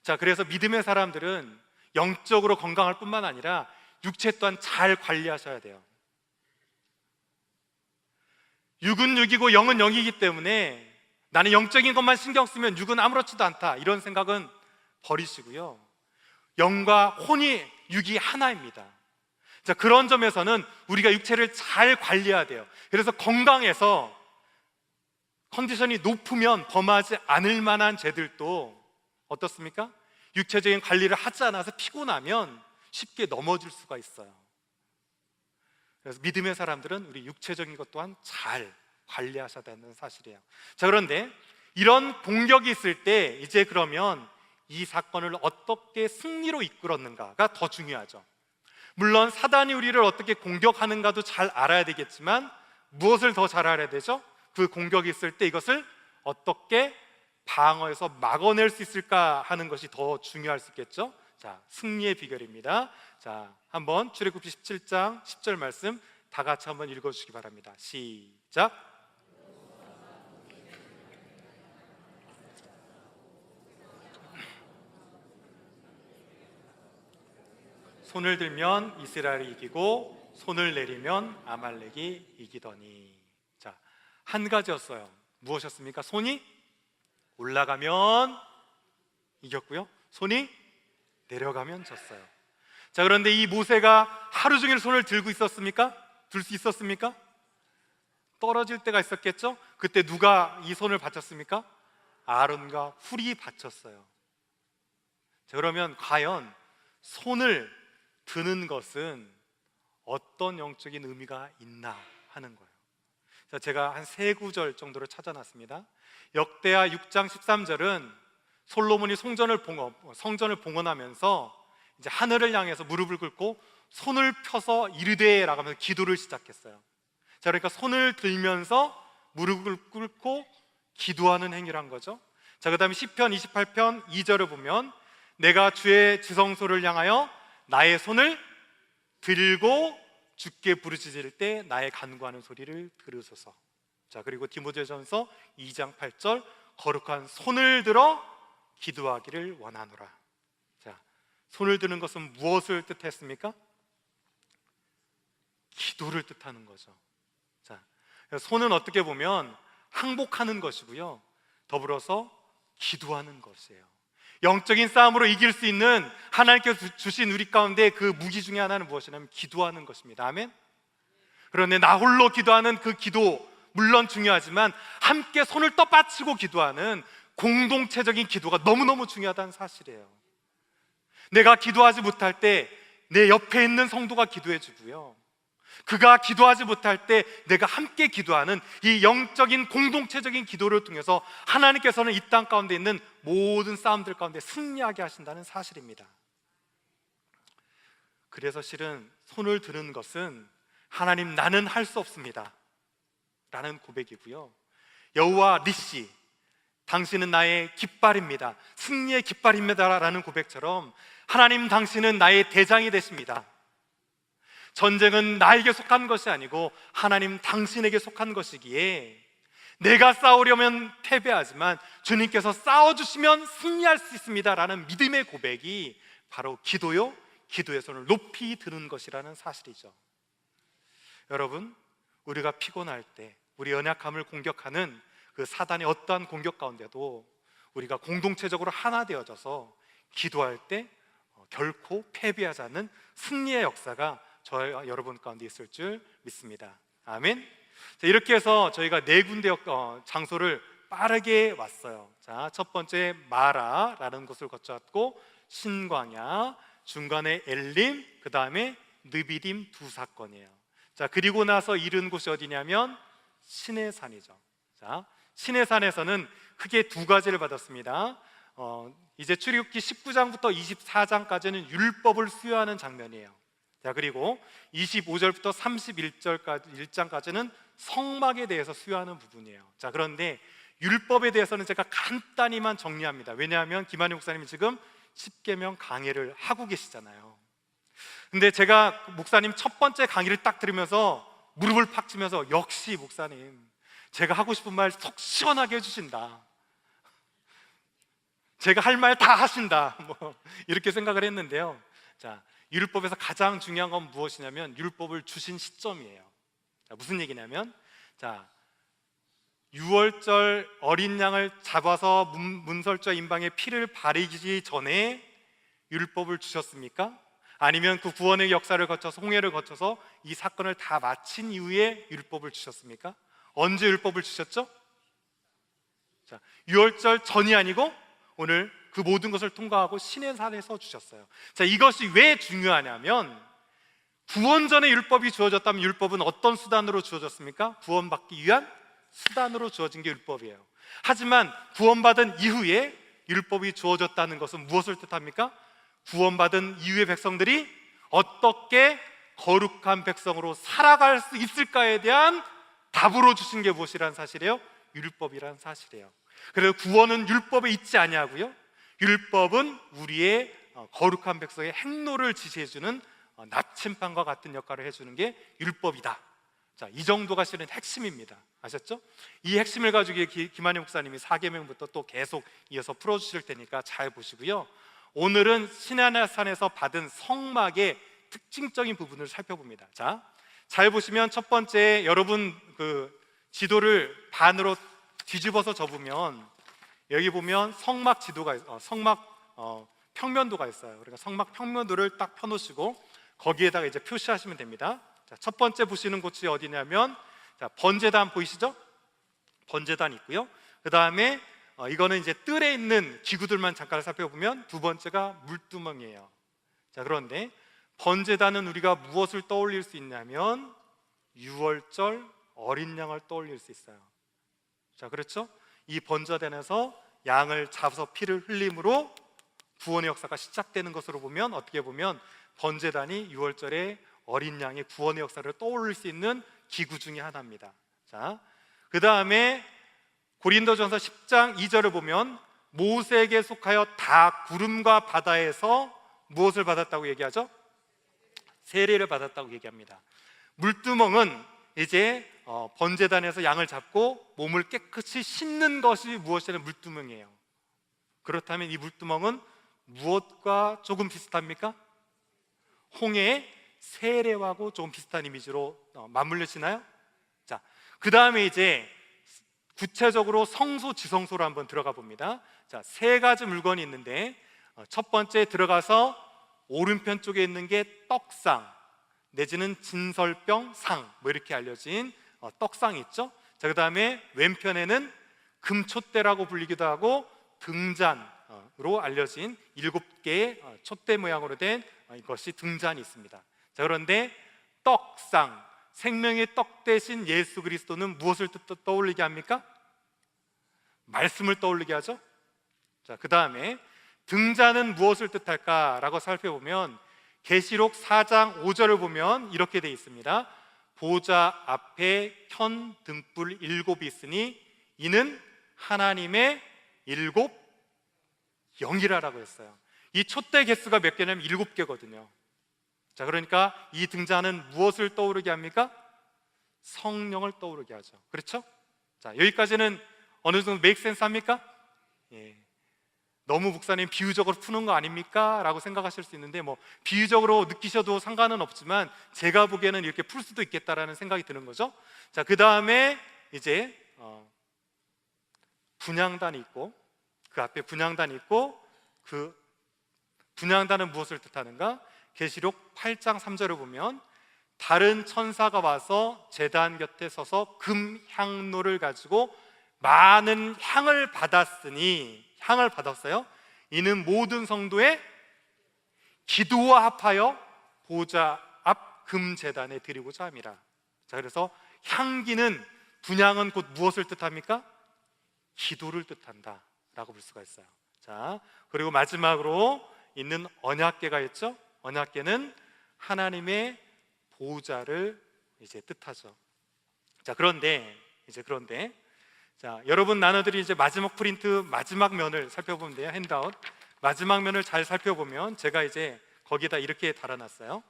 자, 그래서 믿음의 사람들은 영적으로 건강할 뿐만 아니라 육체 또한 잘 관리하셔야 돼요. 육은 육이고 영은 영이기 때문에 나는 영적인 것만 신경 쓰면 육은 아무렇지도 않다, 이런 생각은 버리시고요. 영과 혼이 육이 하나입니다. 자, 그런 점에서는 우리가 육체를 잘 관리해야 돼요. 그래서 건강해서 컨디션이 높으면 범하지 않을 만한 죄들도 어떻습니까? 육체적인 관리를 하지 않아서 피곤하면 쉽게 넘어질 수가 있어요. 그래서 믿음의 사람들은 우리 육체적인 것 또한 잘 관리하셔야 되는 사실이에요. 자, 그런데 이런 공격이 있을 때 이제 그러면 이 사건을 어떻게 승리로 이끌었는가가 더 중요하죠. 물론 사단이 우리를 어떻게 공격하는가도 잘 알아야 되겠지만 무엇을 더 잘 알아야 되죠? 그 공격이 있을 때 이것을 어떻게 방어해서 막아낼 수 있을까 하는 것이 더 중요할 수 있겠죠. 자, 승리의 비결입니다. 자, 한번 출애굽기 17장 10절 말씀 다 같이 한번 읽어주시기 바랍니다. 시작. 손을 들면 이스라엘이 이기고 손을 내리면 아말렉이 이기더니. 자, 한 가지였어요. 무엇이었습니까? 손이 올라가면 이겼고요, 손이 내려가면 졌어요. 자, 그런데 이 모세가 하루 종일 손을 들고 있었습니까? 들 수 있었습니까? 떨어질 때가 있었겠죠? 그때 누가 이 손을 받쳤습니까? 아론과 훌이 받쳤어요. 자, 그러면 과연 손을 드는 것은 어떤 영적인 의미가 있나 하는 거예요. 자, 제가 한 3구절 정도를 찾아놨습니다. 역대하 6장 13절은 솔로몬이 성전을 봉헌하면서 이제 하늘을 향해서 무릎을 꿇고 손을 펴서 이르되라고 하면서 기도를 시작했어요. 자, 그러니까 손을 들면서 무릎을 꿇고 기도하는 행위를 한 거죠. 자, 그 다음에 시편 28편 2절을 보면 내가 주의 지성소를 향하여 나의 손을 들고 주께 부르짖을 때 나의 간구하는 소리를 들으소서. 자, 그리고 디모데전서 2장 8절 거룩한 손을 들어 기도하기를 원하노라. 자, 손을 드는 것은 무엇을 뜻했습니까? 기도를 뜻하는 거죠. 자, 손은 어떻게 보면 항복하는 것이고요, 더불어서 기도하는 것이에요. 영적인 싸움으로 이길 수 있는 하나님께서 주신 우리 가운데 그 무기 중에 하나는 무엇이냐면 기도하는 것입니다. 아멘. 그런데 나 홀로 기도하는 그 기도 물론 중요하지만 함께 손을 떠받치고 기도하는 공동체적인 기도가 너무너무 중요하다는 사실이에요. 내가 기도하지 못할 때 내 옆에 있는 성도가 기도해 주고요, 그가 기도하지 못할 때 내가 함께 기도하는 이 영적인 공동체적인 기도를 통해서 하나님께서는 이 땅 가운데 있는 모든 싸움들 가운데 승리하게 하신다는 사실입니다. 그래서 실은 손을 드는 것은 하나님, 나는 할 수 없습니다 라는 고백이고요, 여호와 니시, 당신은 나의 깃발입니다, 승리의 깃발입니다 라는 고백처럼 하나님, 당신은 나의 대장이 되십니다. 전쟁은 나에게 속한 것이 아니고 하나님 당신에게 속한 것이기에 내가 싸우려면 패배하지만 주님께서 싸워주시면 승리할 수 있습니다 라는 믿음의 고백이 바로 기도요, 기도의 손을 높이 드는 것이라는 사실이죠. 여러분, 우리가 피곤할 때 우리 연약함을 공격하는 그 사단의 어떠한 공격 가운데도 우리가 공동체적으로 하나 되어져서 기도할 때 결코 패배하지 않는 승리의 역사가 저와 여러분 가운데 있을 줄 믿습니다. 아멘. 자, 이렇게 해서 저희가 4군데 장소를 빠르게 왔어요. 자, 첫 번째 마라라는 곳을 거쳤고 신광야, 중간에 엘림, 그 다음에 느비딤 2사건이에요. 자, 그리고 나서 이른 곳이 어디냐면 시내산이죠. 자, 시내산에서는 크게 2가지를 받았습니다. 이제 출애굽기 19장부터 24장까지는 율법을 수여하는 장면이에요. 자, 그리고 25절부터 31장까지는 성막에 대해서 수여하는 부분이에요. 자, 그런데 율법에 대해서는 제가 간단히만 정리합니다. 왜냐하면 김한희 목사님이 지금 십계명 강해를 하고 계시잖아요. 근데 제가 목사님 첫 번째 강의를 딱 들으면서 무릎을 팍 치면서 역시 목사님, 제가 하고 싶은 말 속 시원하게 해주신다, 제가 할 말 다 하신다, 뭐 이렇게 생각을 했는데요. 자, 율법에서 가장 중요한 건 무엇이냐면 율법을 주신 시점이에요. 자, 무슨 얘기냐면, 자, 유월절 어린 양을 잡아서 문설주와 임방에 피를 바르기 전에 율법을 주셨습니까? 아니면 그 구원의 역사를 거쳐서 홍해를 거쳐서 이 사건을 다 마친 이후에 율법을 주셨습니까? 언제 율법을 주셨죠? 자, 유월절 전이 아니고 오늘 그 모든 것을 통과하고 시내산에서 주셨어요. 자, 이것이 왜 중요하냐면, 구원 전에 율법이 주어졌다면 율법은 어떤 수단으로 주어졌습니까? 구원받기 위한 수단으로 주어진 게 율법이에요. 하지만 구원받은 이후에 율법이 주어졌다는 것은 무엇을 뜻합니까? 구원받은 이후의 백성들이 어떻게 거룩한 백성으로 살아갈 수 있을까에 대한 답으로 주신 게 무엇이란 사실이에요? 율법이란 사실이에요. 그래서 구원은 율법에 있지 아니하고요, 율법은 우리의 거룩한 백성의 행로를 지시해주는 나침반과 같은 역할을 해주는 게 율법이다. 자, 이 정도가 실은 핵심입니다. 아셨죠? 이 핵심을 가지고 김한희 목사님이 4계명부터 또 계속 이어서 풀어주실 테니까 잘 보시고요. 오늘은 시내산에서 받은 성막의 특징적인 부분을 살펴봅니다. 자, 잘 보시면 첫 번째, 여러분 그 지도를 반으로 뒤집어서 접으면 여기 보면 성막 지도가 성막 평면도가 있어요. 그러니까 성막 평면도를 딱 펴놓으시고 거기에다가 이제 표시하시면 됩니다. 자, 첫 번째 보시는 곳이 어디냐면, 자, 번제단 보이시죠? 번제단 있고요. 그 다음에 이거는 이제 뜰에 있는 기구들만 잠깐 살펴보면 두 번째가 물두멍이에요. 자, 그런데 번제단은 우리가 무엇을 떠올릴 수 있냐면 유월절 어린 양을 떠올릴 수 있어요. 자, 그렇죠? 이 번제단에서 양을 잡아서 피를 흘림으로 구원의 역사가 시작되는 것으로 보면, 어떻게 보면 번제단이 유월절에 어린 양의 구원의 역사를 떠올릴 수 있는 기구 중에 하나입니다. 자, 그 다음에 고린도전서 10장 2절을 보면 모세에게 속하여 다 구름과 바다에서 무엇을 받았다고 얘기하죠? 세례를 받았다고 얘기합니다. 물두멍은 이제 번제단에서 양을 잡고 몸을 깨끗이 씻는 것이 무엇이냐면 물두멍이에요. 그렇다면 이 물두멍은 무엇과 조금 비슷합니까? 홍해의 세례하고 조금 비슷한 이미지로 맞물려지나요? 자, 그 다음에 이제 구체적으로 성소 지성소로 한번 들어가 봅니다. 자, 세 가지 물건이 있는데 첫 번째 들어가서 오른편 쪽에 있는 게 떡상 내지는 진설병 상, 뭐 이렇게 알려진 떡상이 있죠. 자, 그 다음에 왼편에는 금촛대라고 불리기도 하고 등잔으로 알려진 7개의 촛대 모양으로 된 이것이 등잔이 있습니다. 자, 그런데 떡상, 생명의 떡 대신 예수 그리스도는 무엇을 떠올리게 합니까? 말씀을 떠올리게 하죠. 자, 그 다음에 등잔은 무엇을 뜻할까라고 살펴보면 계시록 4장 5절을 보면 이렇게 되어 있습니다. 보좌 앞에 현 등불 7이 있으니 이는 하나님의 7 영이라고 했어요. 이 촛대 개수가 몇 개냐면 7개거든요. 자, 그러니까 이 등잔은 무엇을 떠오르게 합니까? 성령을 떠오르게 하죠. 그렇죠? 자, 여기까지는 어느 정도 make sense 합니까? 예. 너무 목사님 비유적으로 푸는 거 아닙니까? 라고 생각하실 수 있는데, 뭐 비유적으로 느끼셔도 상관은 없지만 제가 보기에는 이렇게 풀 수도 있겠다라는 생각이 드는 거죠. 자, 그 다음에 이제 분향단이 있고, 그 앞에 분향단이 있고, 그 분향단은 무엇을 뜻하는가? 계시록 8장 3절을 보면 다른 천사가 와서 제단 곁에 서서 금향로를 가지고 많은 향을 받았으니, 향을 받았어요. 이는 모든 성도의 기도와 합하여 보좌 앞 금제단에 드리고자 함이라. 자, 그래서 향기는, 분향은 곧 무엇을 뜻합니까? 기도를 뜻한다 라고 볼 수가 있어요. 자, 그리고 마지막으로 있는 언약궤가 있죠. 언약궤는 하나님의 보좌를 이제 뜻하죠. 자, 그런데 자, 여러분 나눠드린 이제 마지막 프린트 마지막 면을 살펴보면 돼요. 핸드아웃 마지막 면을 잘 살펴보면 제가 이제 거기다 이렇게 달아놨어요.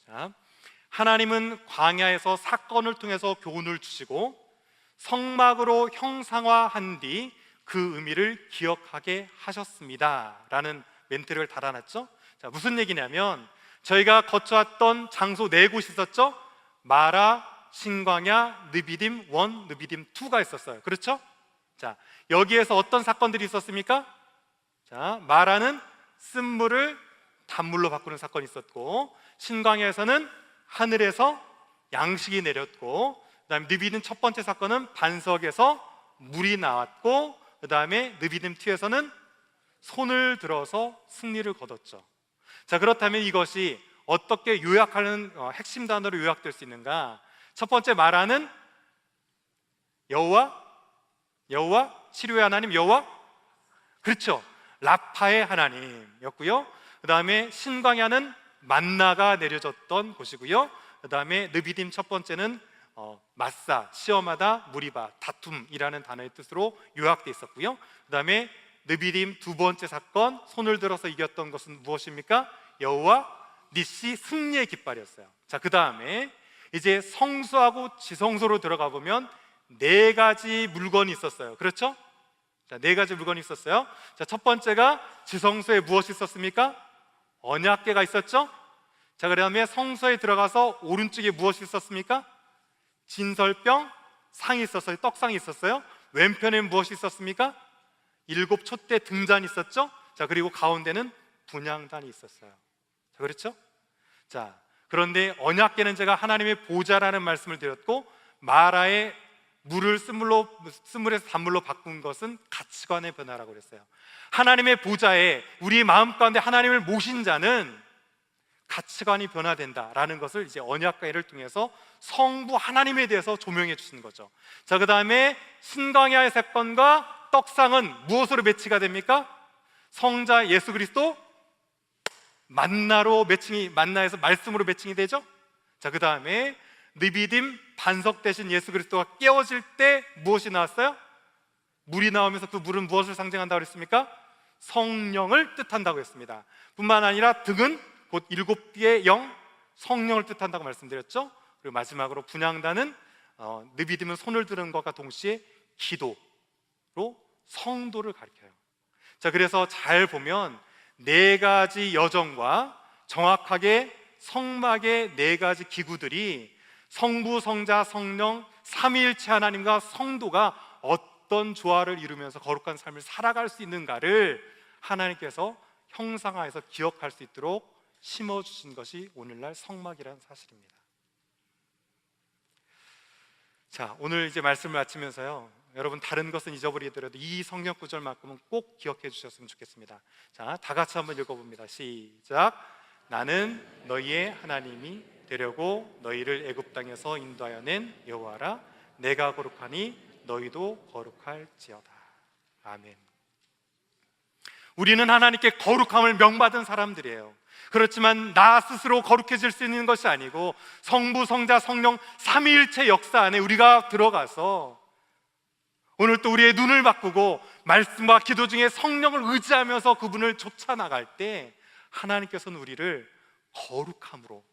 자, 하나님은 광야에서 사건을 통해서 교훈을 주시고 성막으로 형상화한 뒤 그 의미를 기억하게 하셨습니다 라는 멘트를 달아놨죠. 자, 무슨 얘기냐면 저희가 거쳐왔던 장소 4곳이 있었죠. 마라, 신광야, 느비딤 1, 느비딤 2가 있었어요. 그렇죠? 자, 여기에서 어떤 사건들이 있었습니까? 자, 마라는 쓴물을 단물로 바꾸는 사건이 있었고, 신광야에서는 하늘에서 양식이 내렸고, 그 다음에 느비딤 첫 번째 사건은 반석에서 물이 나왔고, 그 다음에 느비딤 2에서는 손을 들어서 승리를 거뒀죠. 자, 그렇다면 이것이 어떻게 요약하는 핵심 단어로 요약될 수 있는가? 첫 번째 마라는 여호와 치료의 하나님 여호와, 그렇죠, 라파의 하나님이었고요. 그 다음에 신광야는 만나가 내려졌던 곳이고요. 그 다음에 느비딤 첫 번째는 마사, 시험하다, 무리바, 다툼이라는 단어의 뜻으로 요약되어 있었고요. 그 다음에 느비딤 두 번째 사건, 손을 들어서 이겼던 것은 무엇입니까? 여호와 니시, 승리의 깃발이었어요. 자, 그 다음에 이제 성소하고 지성소로 들어가 보면 4가지 물건이 있었어요. 그렇죠? 자, 4가지 물건이 있었어요. 자, 첫 번째가 지성소에 무엇이 있었습니까? 언약궤가 있었죠? 자, 그 다음에 성소에 들어가서 오른쪽에 무엇이 있었습니까? 진설병 상이 있었어요. 떡상이 있었어요. 왼편에 무엇이 있었습니까? 7 촛대 등잔이 있었죠. 자, 그리고 가운데는 분향단이 있었어요. 자, 그렇죠? 자, 그런데 언약궤는 제가 하나님의 보좌라는 말씀을 드렸고, 마라의 물을 쓴물에서 단물로 바꾼 것은 가치관의 변화라고 그랬어요. 하나님의 보좌에 우리 마음 가운데 하나님을 모신 자는 가치관이 변화된다라는 것을 이제 언약궤를 통해서 성부 하나님에 대해서 조명해 주시는 거죠. 자, 그 다음에 신광야의 사건과 떡상은 무엇으로 매치가 됩니까? 성자 예수 그리스도 만나로 만나에서 말씀으로 매칭이 되죠. 자, 그 다음에 느비딤 반석 대신 예수 그리스도가 깨어질 때 무엇이 나왔어요? 물이 나오면서 그 물은 무엇을 상징한다고 그랬습니까? 성령을 뜻한다고 했습니다. 뿐만 아니라 등은 곧 7개의 영, 성령을 뜻한다고 말씀드렸죠. 그리고 마지막으로 분향단은 느비딤은 손을 드는 것과 동시에 기도로 성도를 가리켜요. 자, 그래서 잘 보면 4가지 여정과 정확하게 성막의 4가지 기구들이 성부, 성자, 성령 삼위일체 하나님과 성도가 어떤 조화를 이루면서 거룩한 삶을 살아갈 수 있는가를 하나님께서 형상화해서 기억할 수 있도록 심어주신 것이 오늘날 성막이라는 사실입니다. 자, 오늘 이제 말씀을 마치면서요, 여러분 다른 것은 잊어버리더라도 이 성경 구절만큼은 꼭 기억해 주셨으면 좋겠습니다. 자, 다 같이 한번 읽어봅니다. 시작. 나는 너희의 하나님이 되려고 너희를 애굽 땅에서 인도하여 낸 여호와라. 내가 거룩하니 너희도 거룩할지어다. 아멘. 우리는 하나님께 거룩함을 명받은 사람들이에요. 그렇지만 나 스스로 거룩해질 수 있는 것이 아니고 성부, 성자, 성령 삼위일체 역사 안에 우리가 들어가서 오늘 또 우리의 눈을 바꾸고 말씀과 기도 중에 성령을 의지하면서 그분을 쫓아나갈 때 하나님께서는 우리를 거룩함으로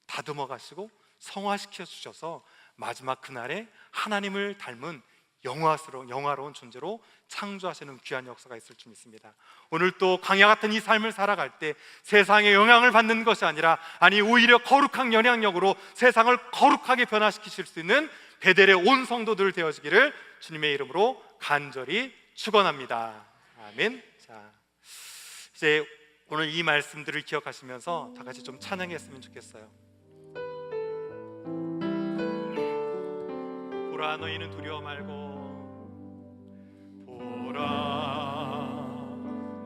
다듬어 가시고 성화시켜 주셔서 마지막 그날에 하나님을 닮은 영화로운 존재로 창조하시는 귀한 역사가 있을 줄 믿습니다. 오늘 또 광야 같은 이 삶을 살아갈 때 세상에 영향을 받는 것이 아니라 오히려 거룩한 영향력으로 세상을 거룩하게 변화시키실 수 있는 베델의 온 성도들 되어지기를 주님의 이름으로 간절히 축원합니다. 아멘. 자, 이제 오늘 이 말씀들을 기억하시면서 다 같이 좀 찬양했으면 좋겠어요. 보라, 너희는 두려워 말고, 보라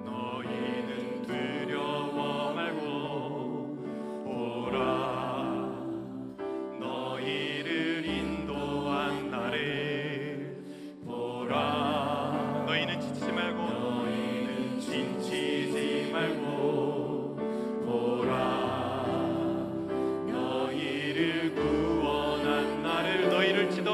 너희는 두려워 말고, 보라 너희를 인도한 나를 보라. 너희는 지치지 말고, 보라 너희를 구원한 나를, 너희를 지도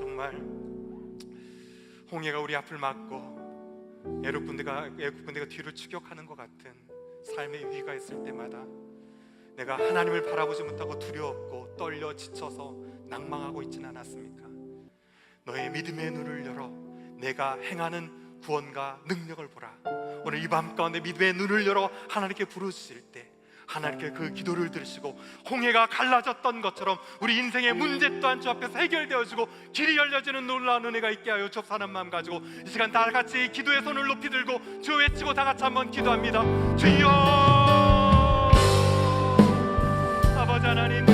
정말 홍해가 우리 앞을 막고 애국 군대가 뒤를 추격하는 것 같은 삶의 위기가 있을 때마다 내가 하나님을 바라보지 못하고 두려웠고 떨려 지쳐서 낭망하고 있지는 않았습니까? 너의 믿음의 눈을 열어 내가 행하는 구원과 능력을 보라. 오늘 이 밤 가운데 믿음의 눈을 열어 하나님께 부르실 때 하나님께 그 기도를 들으시고 홍해가 갈라졌던 것처럼 우리 인생의 문제 또한 주 앞에서 해결되어지고 길이 열려지는 놀라운 은혜가 있게 하여 주옵사는 마음 가지고 이 시간 다 같이 기도의 손을 높이 들고 주 외치고 다 같이 한번 기도합니다. 주여, 아버지 하나님,